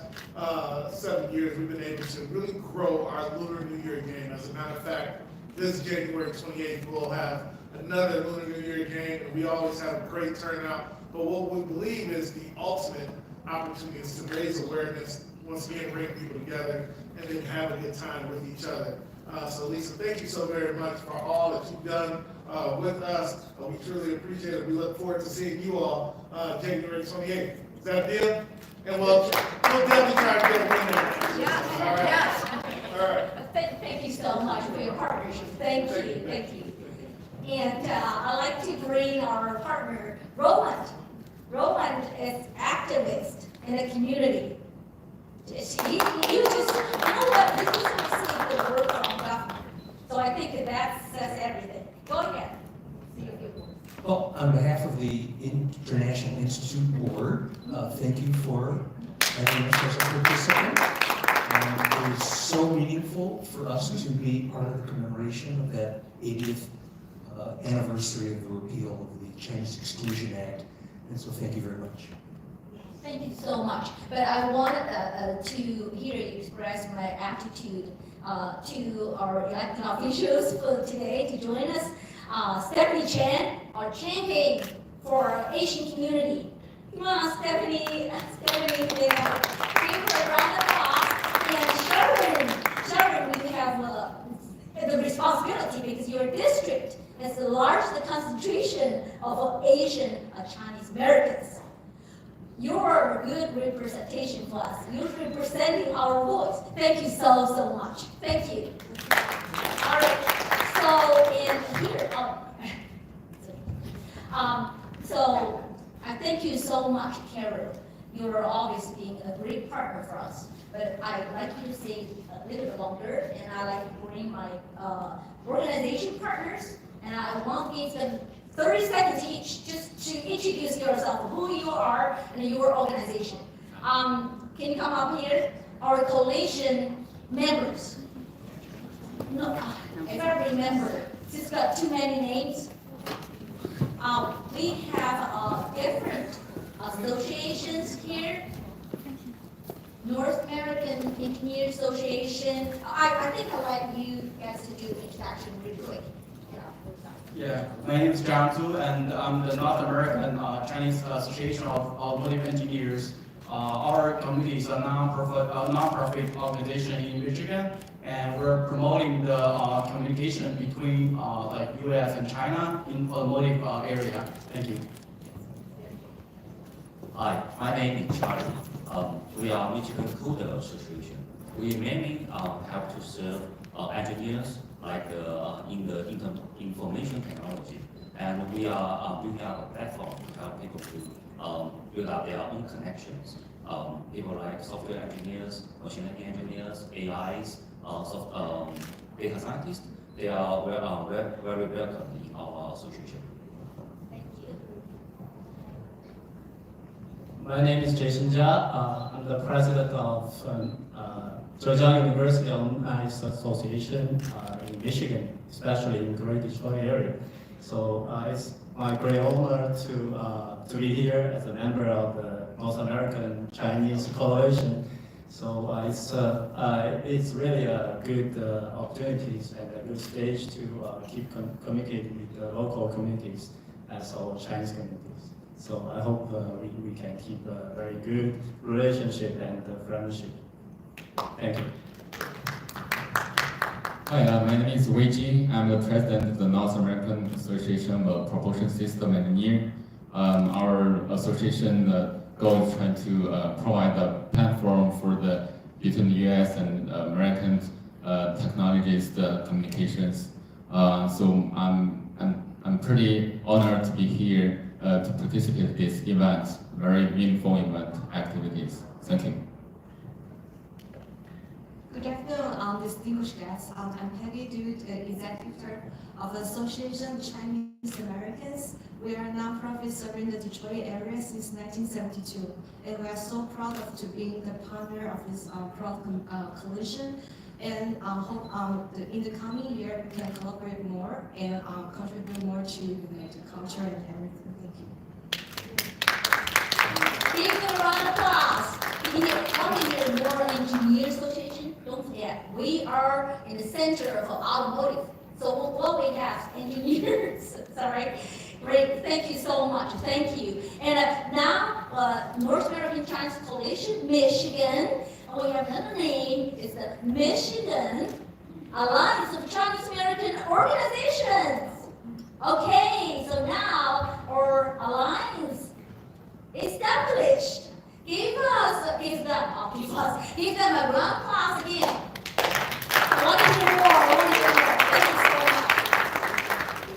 S13: 7 years, we've been able to really grow our Lunar New Year game. As a matter of fact, this January 28th, we'll have another Lunar New Year game, and we always have a great turnout. But what we believe is the ultimate opportunity is to raise awareness, once again, bring people together, and then have a good time with each other. So Lisa, thank you so very much for all that you've done with us. We truly appreciate it. We look forward to seeing you all January 28th. Is that a deal? And we'll definitely try to get a win there.
S9: Yes.
S13: All right.
S9: Yes.
S13: All right.
S2: Thank you so much for your partnership. Thank you. And I'd like to bring our partner, Roland. Roland is activist in the community. You know what, this is the work from government. So I think that says everything. Go ahead. See if you
S14: Well, on behalf of the International Institute Board, thank you for having us as a participant. It is so meaningful for us to be part of the commemoration of that 80th anniversary of the repeal of the Chinese Exclusion Act. And so thank you very much.
S2: Thank you so much. But I wanted to hear you express my attitude to our elected officials for today to join us. Stephanie Chen, our champion for our Asian community. Come on, Stephanie, give her a round of applause. And Sharon, we have the responsibility because your district has the largest concentration of Asian Chinese Americans. You're a good representation for us. You're representing our voice. Thank you so much. Thank you. All right. So in here, so I thank you so much, Carol. You're always being a great partner for us. But I'd like you to stay a little bit longer, and I like to bring my organization partners, and I want to give them 30 seconds each just to introduce yourself, who you are and your organization. Can you come up here? Our coalition members. No, if I remember, it's got too many names. We have different associations here. North American Engineer Association. I think I'd like you guys to do the introduction really quick.
S15: Yeah, my name is John Tu, and I'm the North American Chinese Association of Automotive Engineers. our community is a nonprofit organization in Michigan, and we're promoting the communication between like U.S. and China in automotive area. Thank you.
S16: Hi, my name is Charlie. We are Michigan Coder Association. We mainly have to serve engineers like in the information technology, and we are building out a platform to help people to build out their own connections. People like software engineers, machine learning engineers, AIs, data scientists, they are very welcome in our association.
S2: Thank you.
S1: My name is Jason Jia. I'm the president of Zhejiang University Alumni Association in Michigan, especially in the Greater Detroit area. So it's my great honor to be here as a member of the North American Chinese Coalition. So it's really a good opportunities and a good stage to keep communicating with the local communities as our Chinese communities. So I hope we can keep a very good relationship and friendship. Thank you.
S17: Hi, my name is Wei Ji. I'm the president of the North American Association of Propulsion System Engineer. Our association goal is trying to provide a platform for between the U.S. and American technologies, the communications. So I'm pretty honored to be here to participate in this event, very meaningful event activities. Thank you.
S8: Good afternoon, distinguished guests. I'm Peggy Dude, Executive Director of the Association of Chinese Americans. We are a nonprofit serving the Detroit area since 1972, and we are so proud to be the partner of this proud coalition. And hope in the coming year we can collaborate more and contribute more to the culture and everything. Thank you.
S2: Give them a round of applause. We are more engineer association. Don't forget, we are in the center of automotive. So what we have, engineers. Sorry. Great. Thank you so much. Thank you. And now, North American Chinese Coalition, Michigan. We have another name. It's the Michigan Alliance of Chinese American Organizations. Okay, so now our alliance established. Give them a round of applause again. One more. Thank you so much.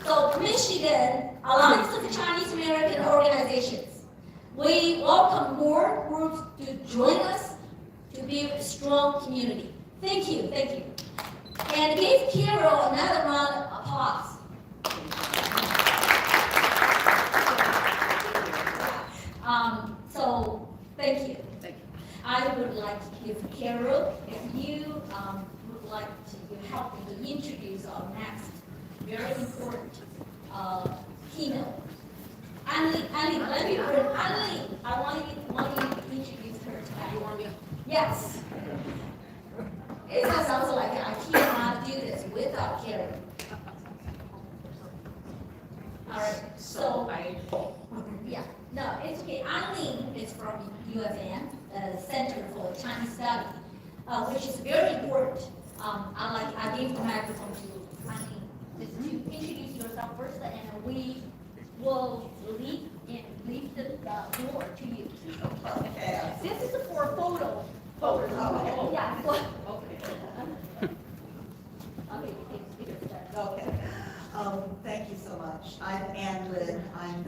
S2: So Michigan Alliance of Chinese American Organizations. We welcome more groups to join us to build a strong community. Thank you. And give Carol another round of applause. So thank you. I would like to give Carol, if you would like to help me to introduce our next very important keynote. Anli, let me bring Anli. I want you to introduce her today. You want me? Yes. It sounds like I cannot do this without Carol. All right. So yeah. No, it's okay. Anli is from UFN, Center for Chinese Studies, which is very important. I gave the microphone to Anli just to introduce yourself first, and we will leave the floor to you.
S11: Okay.
S9: This is for a photo.
S11: Oh,
S2: Yeah.
S11: okay. Okay. Thank you so much. I'm Ann Lin. I am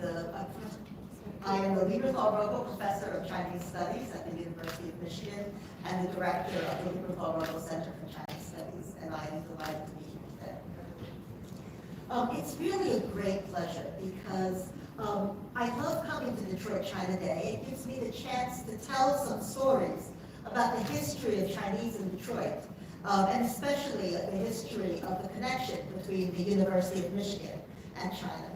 S11: the Lieberthal-Rogel Professor of Chinese Studies at the University of Michigan and the Director of the Lieberthal-Rogel Center for Chinese Studies, and I am delighted to be here today. It's really a great pleasure because I love coming to Detroit China Day. It gives me the chance to tell some stories about the history of Chinese in Detroit, and especially the history of the connection between the University of Michigan and China.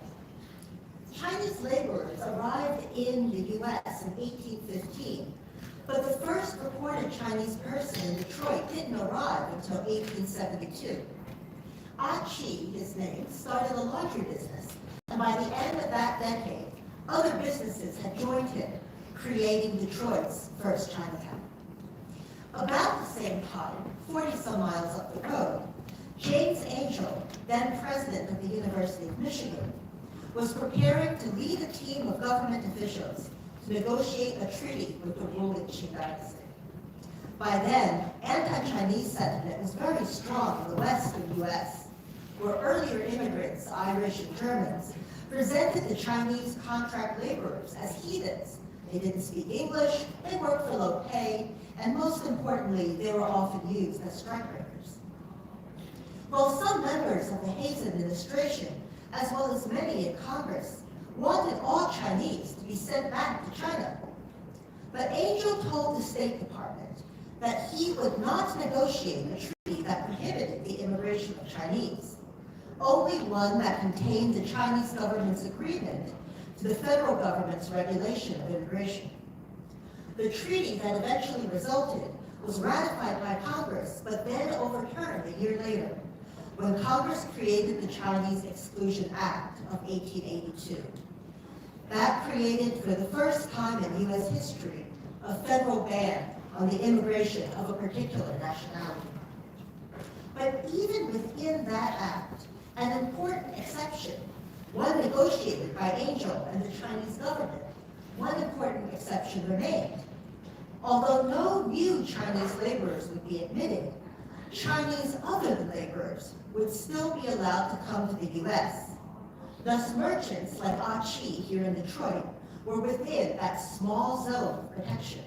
S11: Chinese laborers arrived in the U.S. in 1815, but the first reported Chinese person in Detroit didn't arrive until 1872. Chi, his name, started a laundry business, and by the end of that decade, other businesses had joined him, creating Detroit's first Chinatown. About the same time, 40-some miles up the road, James Angel, then president of the University of Michigan, was preparing to lead a team of government officials to negotiate a treaty with the ruling Qing dynasty. By then, anti-Chinese sentiment was very strong in the western U.S., where earlier immigrants, Irish and Germans, presented the Chinese contract laborers as heathens. They didn't speak English, they worked for low pay, and most importantly, they were often used as strikebreakers. While some members of the Hayes administration, as well as many in Congress, wanted all Chinese to be sent back to China, but Angel told the State Department that he would not negotiate a treaty that prohibited the immigration of Chinese, only one that contained the Chinese government's agreement to the federal government's regulation of immigration. The treaty that eventually resulted was ratified by Congress, but then overturned a year later, when Congress created the Chinese Exclusion Act of 1882. That created, for the first time in U.S. history, a federal ban on the immigration of a particular nationality. But even within that act, an important exception, one negotiated by Angel and the Chinese government, one important exception remained. Although no new Chinese laborers would be admitted, Chinese other than laborers would still be allowed to come to the U.S. Thus, merchants like Ah Chi here in Detroit were within that small zone of protection.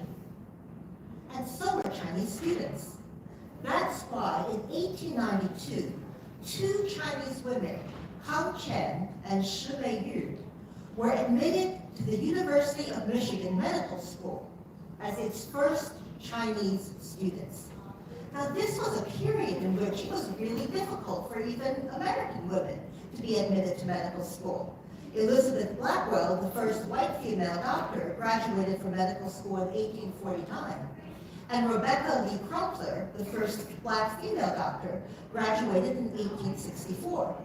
S11: And so were Chinese students. That's why in 1892, two Chinese women, Kang Chen and Shi Mei-yu, were admitted to the University of Michigan Medical School as its first Chinese students. Now, this was a period in which it was really difficult for even American women to be admitted to medical school. Elizabeth Blackwell, the first white female doctor, graduated from medical school in 1849. And Rebecca Lee Crumpler, the first black female doctor, graduated in 1864.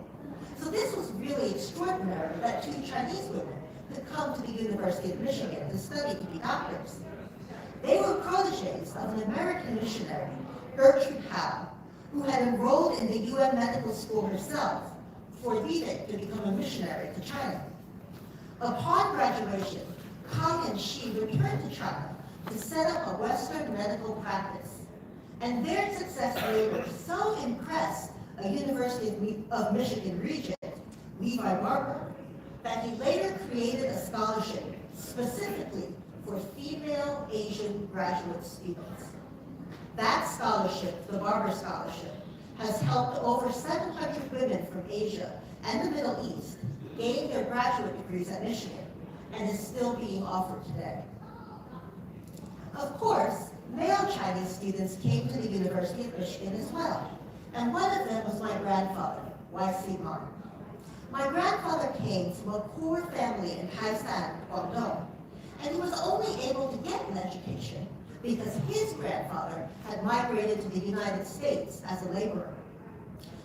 S11: So this was really extraordinary that two Chinese women could come to the University of Michigan to study to be doctors. They were protégés of an American missionary, Gertrude Howe, who had enrolled in the UN Medical School herself before leaving to become a missionary to China. Upon graduation, Kang and Shi returned to China to set up a Western medical practice. And their success later so impressed a University of Michigan regent, Levi Barber, that he later created a scholarship specifically for female Asian graduate students. That scholarship, the Barber Scholarship, has helped over 700 women from Asia and the Middle East gain their graduate degrees at Michigan and is still being offered today. Of course, male Chinese students came to the University of Michigan as well, and one of them was my grandfather, Y.C. Martin. My grandfather came from a poor family in Haisan, Guangdong, and he was only able to get an education because his grandfather had migrated to the United States as a laborer.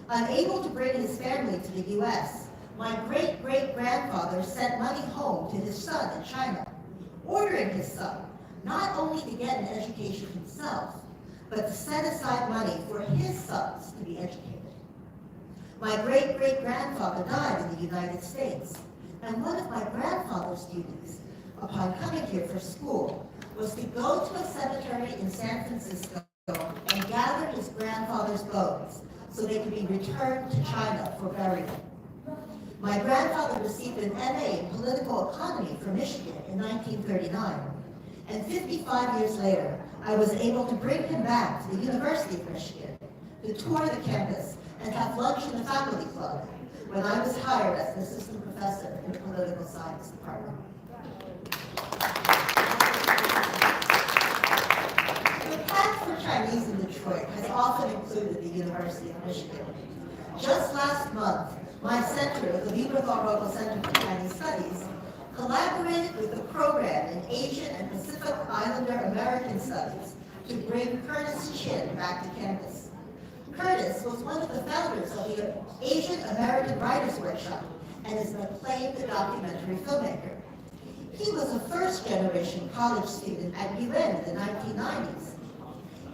S11: Unable to bring his family to the U.S., my great-great-grandfather sent money home to his son in China, ordering his son not only to get an education himself, but to set aside money for his sons to be educated. My great-great-grandfather died in the United States, and one of my grandfather's duties, upon coming here for school, was to go to a cemetery in San Francisco and gather his grandfather's bones so they could be returned to China for burial. My grandfather received an MA in political economy from Michigan in 1939, and 55 years later, I was able to bring him back to the University of Michigan to tour the campus and have lunch in the faculty club when I was hired as an assistant professor in the political science department. The path for Chinese in Detroit has often included the University of Michigan. Just last month, my center, the Lieberthal-Rocco Center for Chinese Studies, collaborated with the program in Asian and Pacific Islander American Studies to bring Curtis Chin back to campus. Curtis was one of the founders of the Asian American Writers Workshop and is an acclaimed documentary filmmaker. He was a first-generation college student at UM in the 1990s.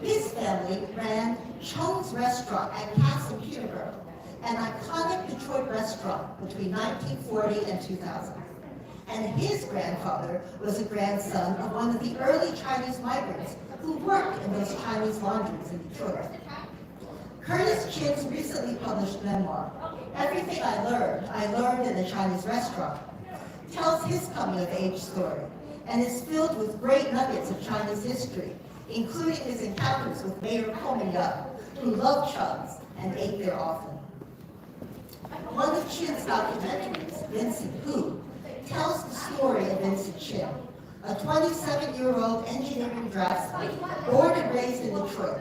S11: His family ran Chung's Restaurant at Cass in Peterborough, an iconic Detroit restaurant between 1940 and 2000. And his grandfather was a grandson of one of the early Chinese migrants who worked in those Chinese laundries in Detroit. Curtis Chin's recently published memoir, Everything I Learned in a Chinese Restaurant, tells his coming-of-age story and is filled with great nuggets of Chinese history, including his encounters with Mayor Coleman Young, who loved Chung's and ate there often. One of Chin's documentaries, Vincent Who, tells the story of Vincent Chin, a 27-year-old engineering draftsman born and raised in Detroit,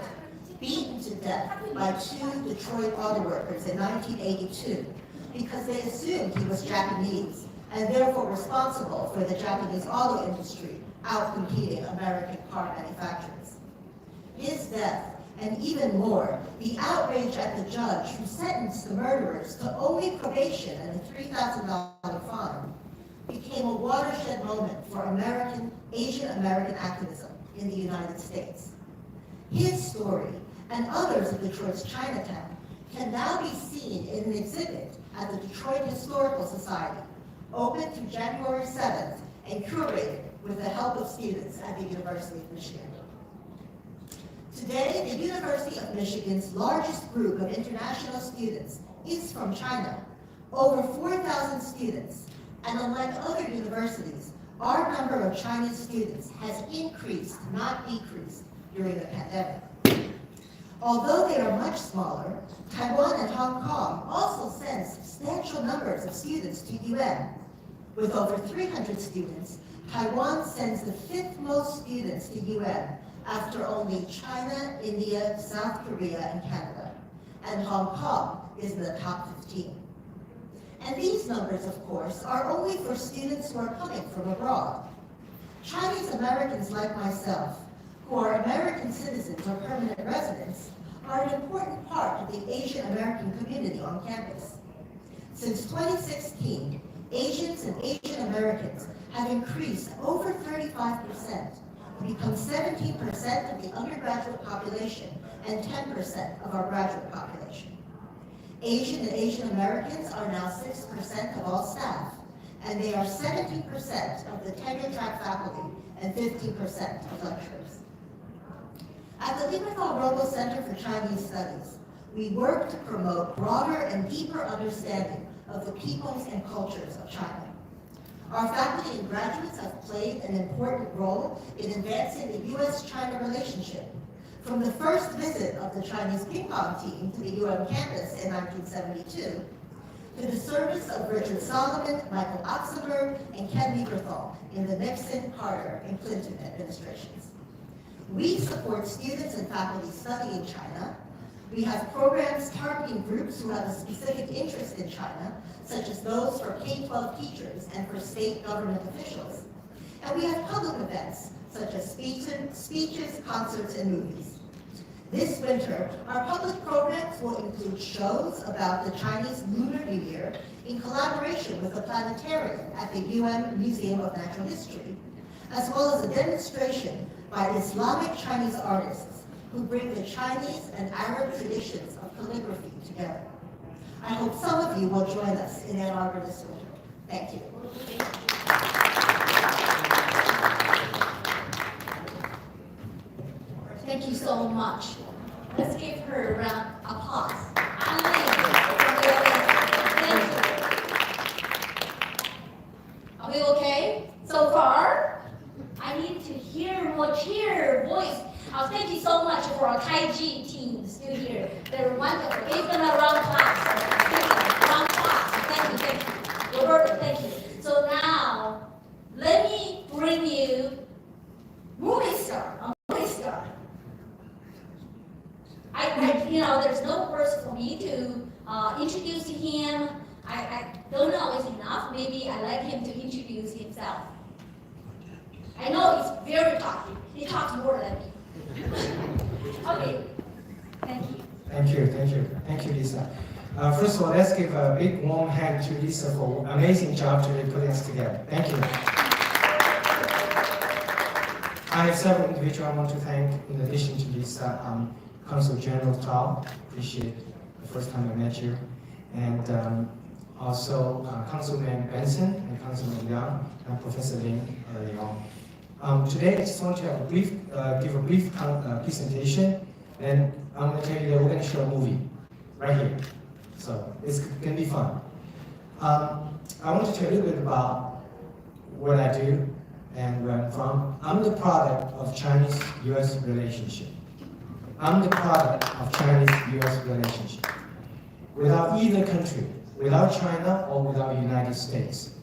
S11: beaten to death by 2 Detroit auto workers in 1982 because they assumed he was Japanese and therefore responsible for the Japanese auto industry outcompeting American car manufacturers. His death, and even more, the outrage at the judge who sentenced the murderers to only probation and a $3,000 fine, became a watershed moment for Asian American activism in the United States. His story and others of Detroit's Chinatown can now be seen in an exhibit at the Detroit Historical Society, open through January 7th and curated with the help of students at the University of Michigan. Today, the University of Michigan's largest group of international students is from China, over 4,000 students, and unlike other universities, our number of Chinese students has increased, not decreased, during the pandemic. Although they are much smaller, Taiwan and Hong Kong also send substantial numbers of students to UM. With over 300 students, Taiwan sends the 5th most students to UM after only China, India, South Korea, and Canada. And Hong Kong is in the top 15. And these numbers, of course, are only for students who are coming from abroad. Chinese Americans like myself, who are American citizens or permanent residents, are an important part of the Asian American community on campus. Since 2016, Asians and Asian Americans have increased over 35%, to become 17% of the undergraduate population and 10% of our graduate population. Asian and Asian Americans are now 6% of all staff, and they are 17% of the tenure-track faculty and 15% of lecturers. At the Lieberthal-Rogel Center for Chinese Studies, we work to promote broader and deeper understanding of the peoples and cultures of China. Our faculty and graduates have played an important role in advancing the U.S.-China relationship, from the first visit of the Chinese ping pong team to the UM campus in 1972, to the service of Richard Solomon, Michael Oxenberg, and Ken Lieberthal in the Nixon, Carter, and Clinton administrations. We support students and faculty studying China. We have programs targeting groups who have a specific interest in China, such as those for K-12 teachers and for state government officials. And we have public events, such as speeches, concerts, and movies. This winter, our public programs will include shows about the Chinese Lunar New Year in collaboration with the planetarium at the UM Museum of Natural History, as well as a demonstration by Islamic Chinese artists who bring the Chinese and Arab traditions of calligraphy together. I hope some of you will join us in Ann Arbor this winter. Thank you.
S2: Thank you so much. Let's give her a round of applause. Are we okay so far? I need to hear more cheer voice. Thank you so much for our Taiji team still here. They're wonderful. Give them a round of applause. Round of applause. Thank you. Roberta, thank you. So now, let me bring you movie star. There's no words for me to introduce him. I don't know if it's enough. Maybe I'd like him to introduce himself. I know he's very talkative. He talks more than me. Okay. Thank you.
S18: Thank you, Lisa. First of all, let's give a big warm hand to Lisa for amazing job to put this together. Thank you. I have several individuals I want to thank in addition to this Consul General Tao. Appreciate the first time I met you. And also Councilman Benson and Councilman Yang and Professor Lin early on. Today I just want to have give a brief presentation, and I'm going to tell you that we're going to show a movie right here. So it's going to be fun. I want to tell you a little bit about what I do and where I'm from. I'm the product of Chinese-US relationship. I'm the product of Chinese-US relationship. Without either country, without China or without the United States,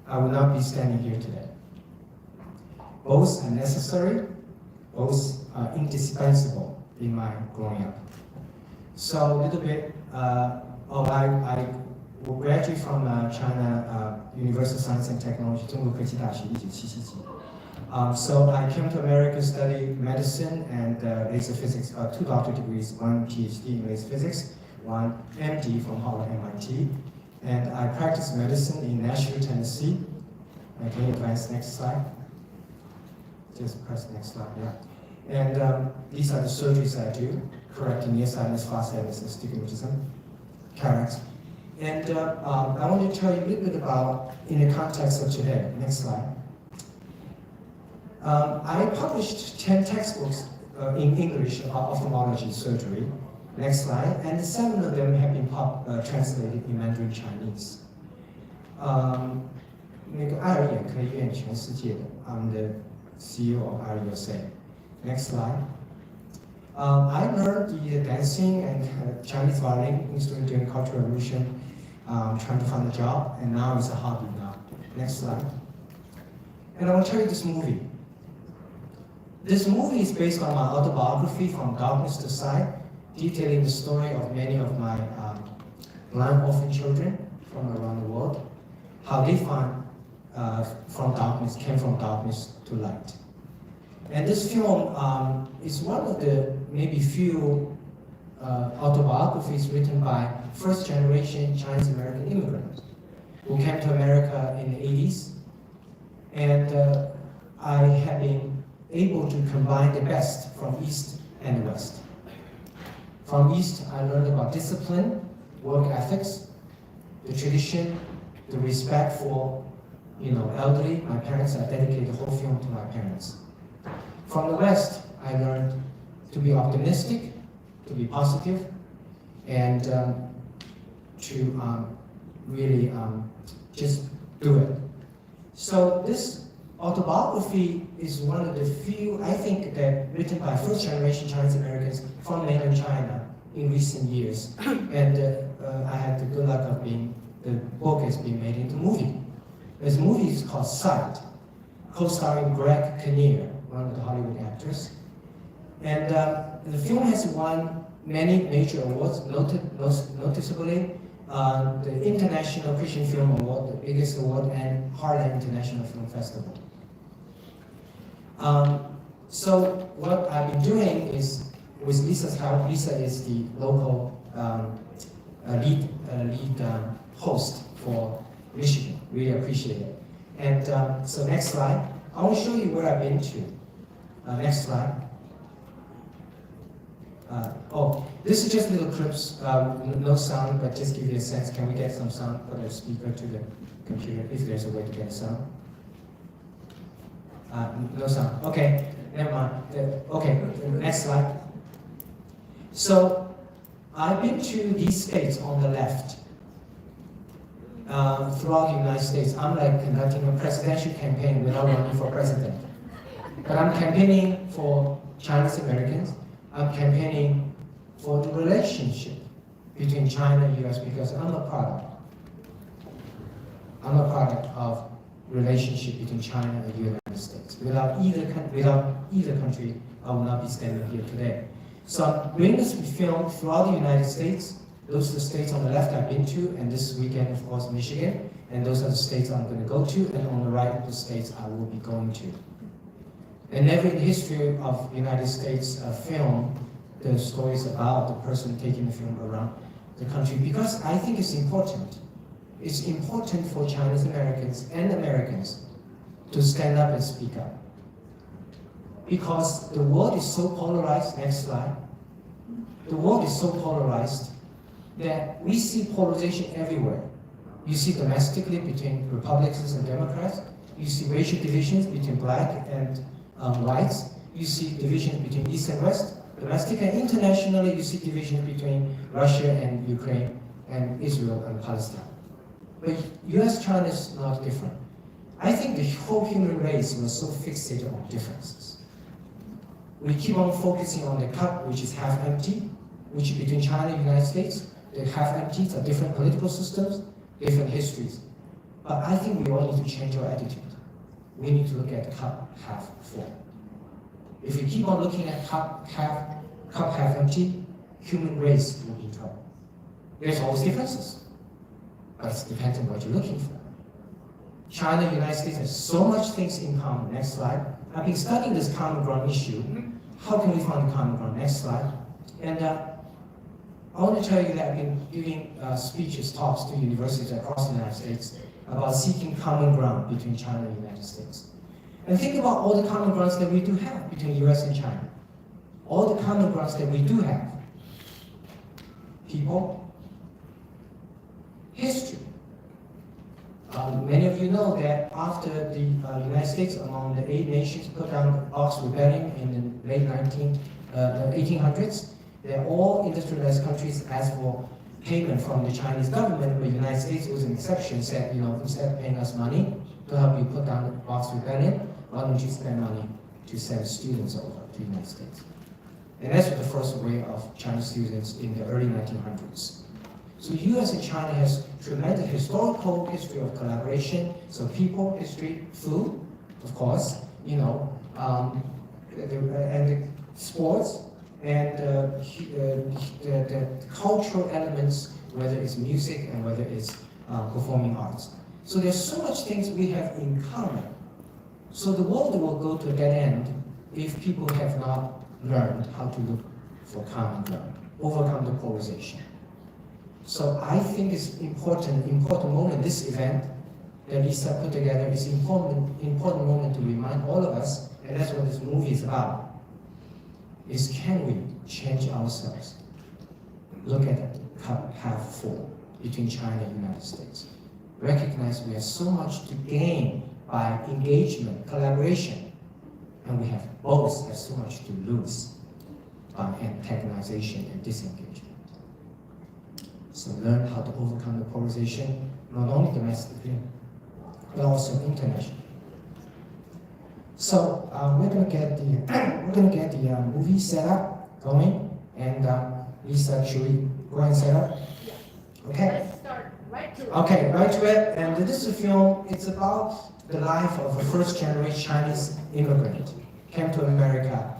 S18: I would not be standing here today. Both are necessary, both are indispensable in my growing up. So a little bit, I graduated from China University of Science and Technology, 中国科技大学1977。So I came to America to study medicine and laser physics, 2 doctorate degrees, 1 PhD in laser physics, 1 MD from Harvard MIT. And I practiced medicine in Nashville, Tennessee. Can you advance next slide? Just press next slide, yeah. And these are the surgeries I do, correcting nearsightedness, farsightedness, astigmatism, cataracts. And I want to tell you a little bit about, in the context of today. Next slide. I published 10 textbooks in English about ophthalmology surgery. Next slide. And 7 of them have been translated in Mandarin Chinese. 那个爱尔眼科医院全世界的 I'm the CEO of IRUSA. Next slide. I learned the dancing and Chinese violin instrument during Cultural Revolution, trying to find a job, and now it's a hobby now. Next slide. And I want to tell you this movie. This movie is based on my autobiography, From Darkness to Sight, detailing the story of many of my blind orphan children from around the world, how they came from darkness to light. And this film is one of the maybe few autobiographies written by first-generation Chinese-American immigrants who came to America in the 80s. And I have been able to combine the best from East and West. From East, I learned about discipline, work ethics, the tradition, the respect for elderly. My parents, I dedicated the whole film to my parents. From the West, I learned to be optimistic, to be positive, and to really just do it. So this autobiography is one of the few, I think, that written by first-generation Chinese Americans from mainland China in recent years. And I had the good luck of the book has been made into a movie. This movie is called Sight, co-starring Greg Kinnear, one of the Hollywood actors. And the film has won many major awards, noticeably the International Christian Film Award, the biggest award, and Heartland International Film Festival. So what I've been doing is, with Lisa's help, Lisa is the local lead host for Michigan. Really appreciate it. And so next slide. I want to show you where I've been to. Next slide. This is just little clips, no sound, but just give you a sense. Can we get some sound for the speaker to the computer, if there's a way to get sound? No sound. Okay, never mind. Okay, next slide. So, I've been to these states on the left. Throughout the United States, I'm like conducting a presidential campaign without running for president. But I'm campaigning for Chinese Americans. I'm campaigning for the relationship between China and US because I'm a product. I'm a product of relationship between China and the United States. Without either country, I would not be standing here today. So I'm doing this film throughout the United States. Those are the states on the left I've been to, and this weekend, of course, Michigan. And those are the states I'm going to go to, and on the right, the states I will be going to. And never in the history of the United States film, the stories about the person taking the film around the country, because I think it's important. It's important for Chinese Americans and Americans to stand up and speak up. because the world is so polarized. Next slide. The world is so polarized that we see polarization everywhere. You see domestically between Republicans and Democrats. You see racial divisions between black and whites. You see divisions between East and West. Domestic and internationally, you see divisions between Russia and Ukraine and Israel and Palestine. But US-China is not different. I think the whole human race was so fixated on differences. We keep on focusing on the cup, which is half empty, which is between China and the United States. The half empties are different political systems, different histories. But I think we all need to change our attitude. We need to look at the cup half full. If we keep on looking at cup half empty, human race will be in trouble. There's always differences, but it depends on what you're looking for. China and the United States have so much things in common. Next slide. I've been studying this common ground issue. How can we find the common ground? Next slide. And I want to tell you that I've been giving speeches, talks to universities across the United States about seeking common ground between China and the United States. And think about all the common grounds that we do have between the US and China. All the common grounds that we do have. People, history. Many of you know that after the United States, among the 8 nations, put down the Box Rebellion in the late 1800s, that all industrialized countries asked for payment from the Chinese government, but the United States was an exception, said, instead of paying us money to help you put down the Box Rebellion, why don't you spend money to send students over to the United States? And that's the first wave of Chinese students in the early 1900s. So US and China has tremendous historical history of collaboration. So people, history, food, of course, and the sports, and the cultural elements, whether it's music and whether it's performing arts. So there's so much things we have in common. So the world will go to a dead end if people have not learned how to look for common ground, overcome the polarization. So I think it's important moment, this event that Lisa put together is important moment to remind all of us, and that's what this movie is about, is can we change ourselves? Look at the cup half full between China and the United States. Recognize we have so much to gain by engagement, collaboration, and we have both have so much to lose by antagonization and disengagement. So learn how to overcome the polarization, not only domestically, but also internationally. So we're gonna get the movie set up, going, and Lisa, should we go ahead and set up?
S9: Yeah.
S18: Okay.
S9: Let's start right to it.
S18: Okay, right to it. And this is a film. It's about the life of a first-generation Chinese immigrant, came to America.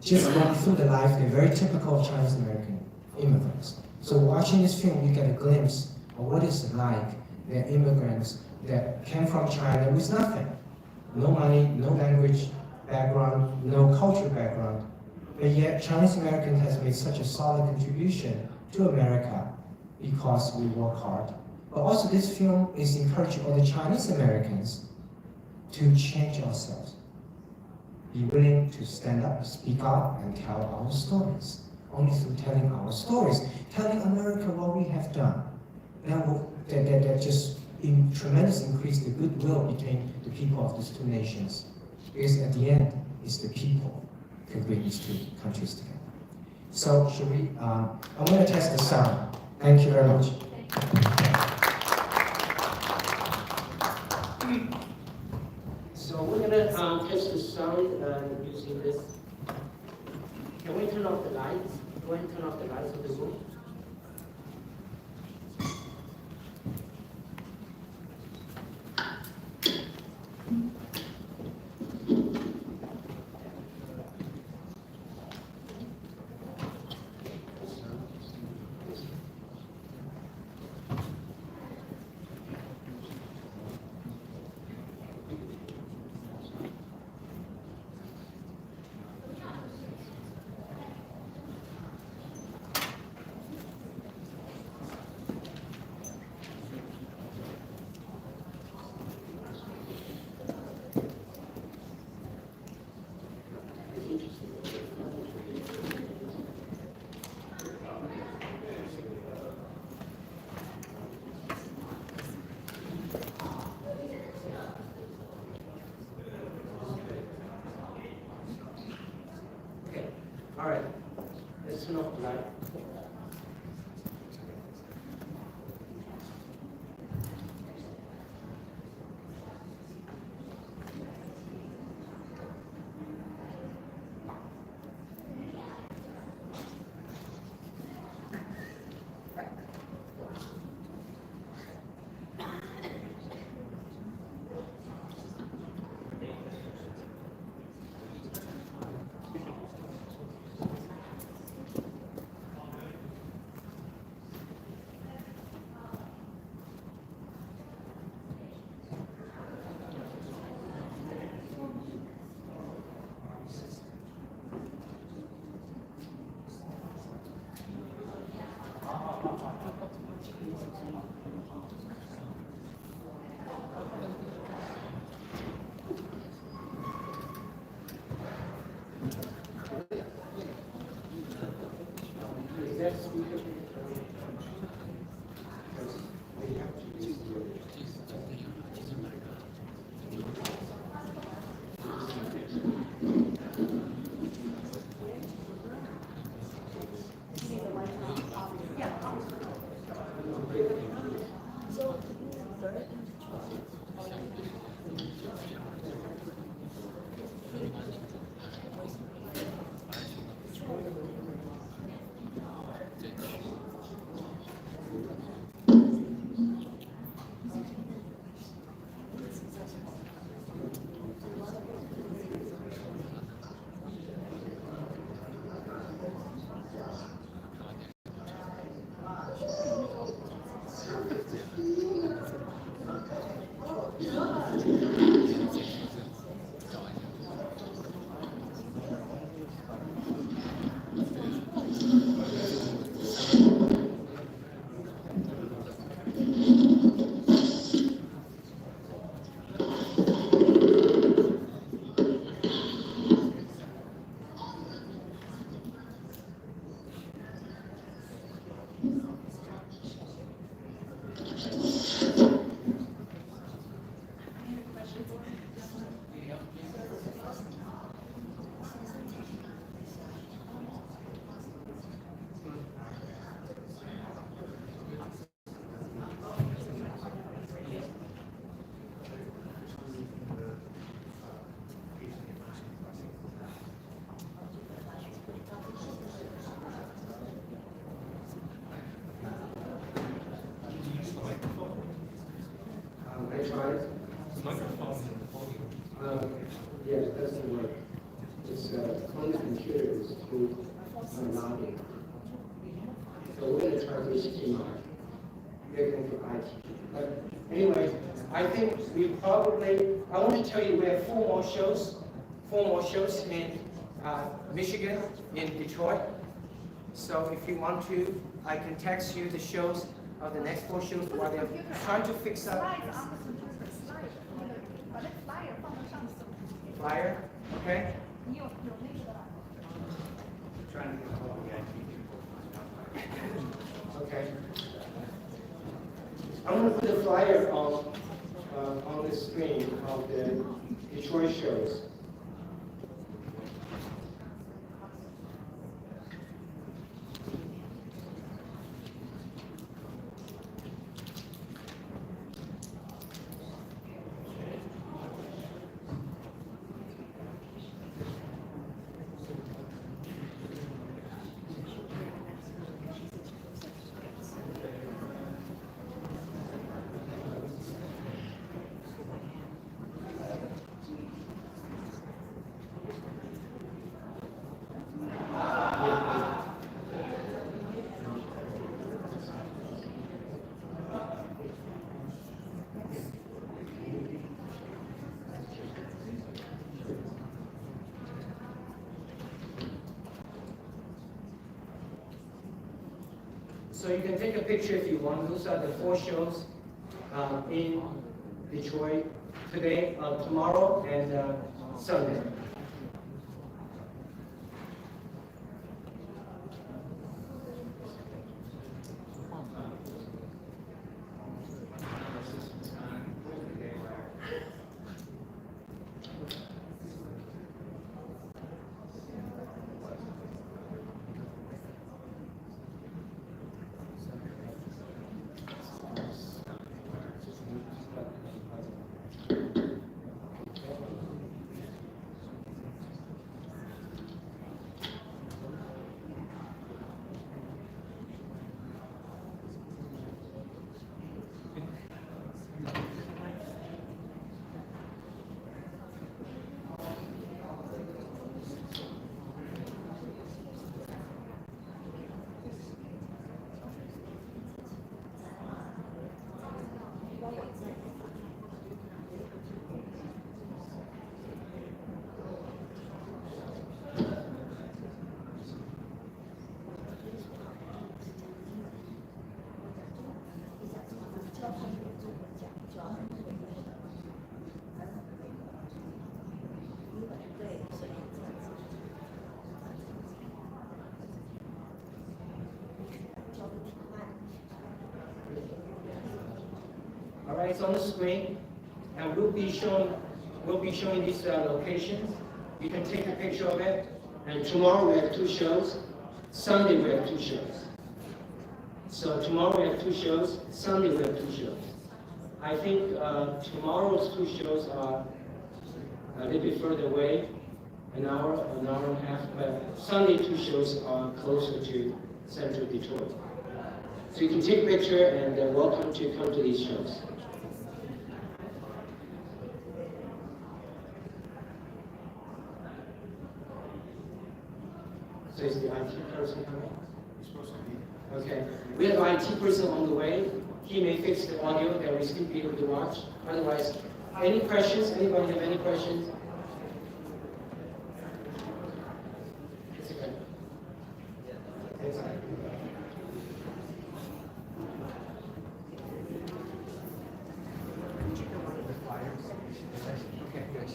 S18: Just going through the life, they're very typical of Chinese American immigrants. So watching this film, you get a glimpse of what it's like. They're immigrants that came from China with nothing. No money, no language background, no cultural background. But yet Chinese Americans has made such a solid contribution to America because we work hard. But also this film is encouraging all the Chinese Americans to change ourselves. Be willing to stand up, speak out, and tell our stories. Only through telling our stories, telling America what we have done, that just tremendous increase the goodwill between the people of these two nations. Because at the end, it's the people who bring these two countries together. So should we, I'm going to test the sound. Thank you very much.
S19: So we're going to test the sound using this. Can we turn off the lights? Go ahead and turn off the lights of the room. Let's turn off the light.
S20: Yeah, it doesn't work. It's on the computer, it's through login. So we're going to try this tomorrow. They're going for IT. But anyway, I think we probably, I want to tell you we have four more shows in Michigan, in Detroit. So if you want to, I can text you the shows of the next four shows while they're trying to fix up. Flyer, okay? Okay. I'm going to put a flyer on the screen of the Detroit shows. So you can take a picture if you want. Those are the four shows in Detroit today, tomorrow, and Sunday.
S19: All right, it's on the screen, and we'll be showing these locations. You can take a picture of it. And tomorrow we have 2 shows. Sunday we have 2 shows. So tomorrow we have 2 shows. Sunday we have 2 shows. I think tomorrow's 2 shows are a little bit further away, an hour and a half. But Sunday 2 shows are closer to central Detroit. So you can take a picture, and welcome to come to these shows. So is the IT person coming?
S13: You're supposed to be.
S19: Okay. We have an IT person on the way. He may fix the audio that we still be able to watch. Otherwise, any questions? Anybody have any questions? It's okay. It's okay.
S18: Okay, good.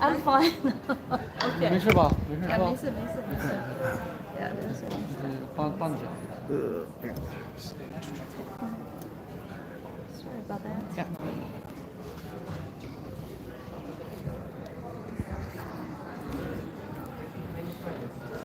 S9: I'm fine. Okay.
S21: 没事吧？没事是
S9: Yeah,
S21: 吧？
S9: 没事没事没事。Yeah, 没事。
S21: 帮你讲。
S9: Sorry about that.
S21: Yeah.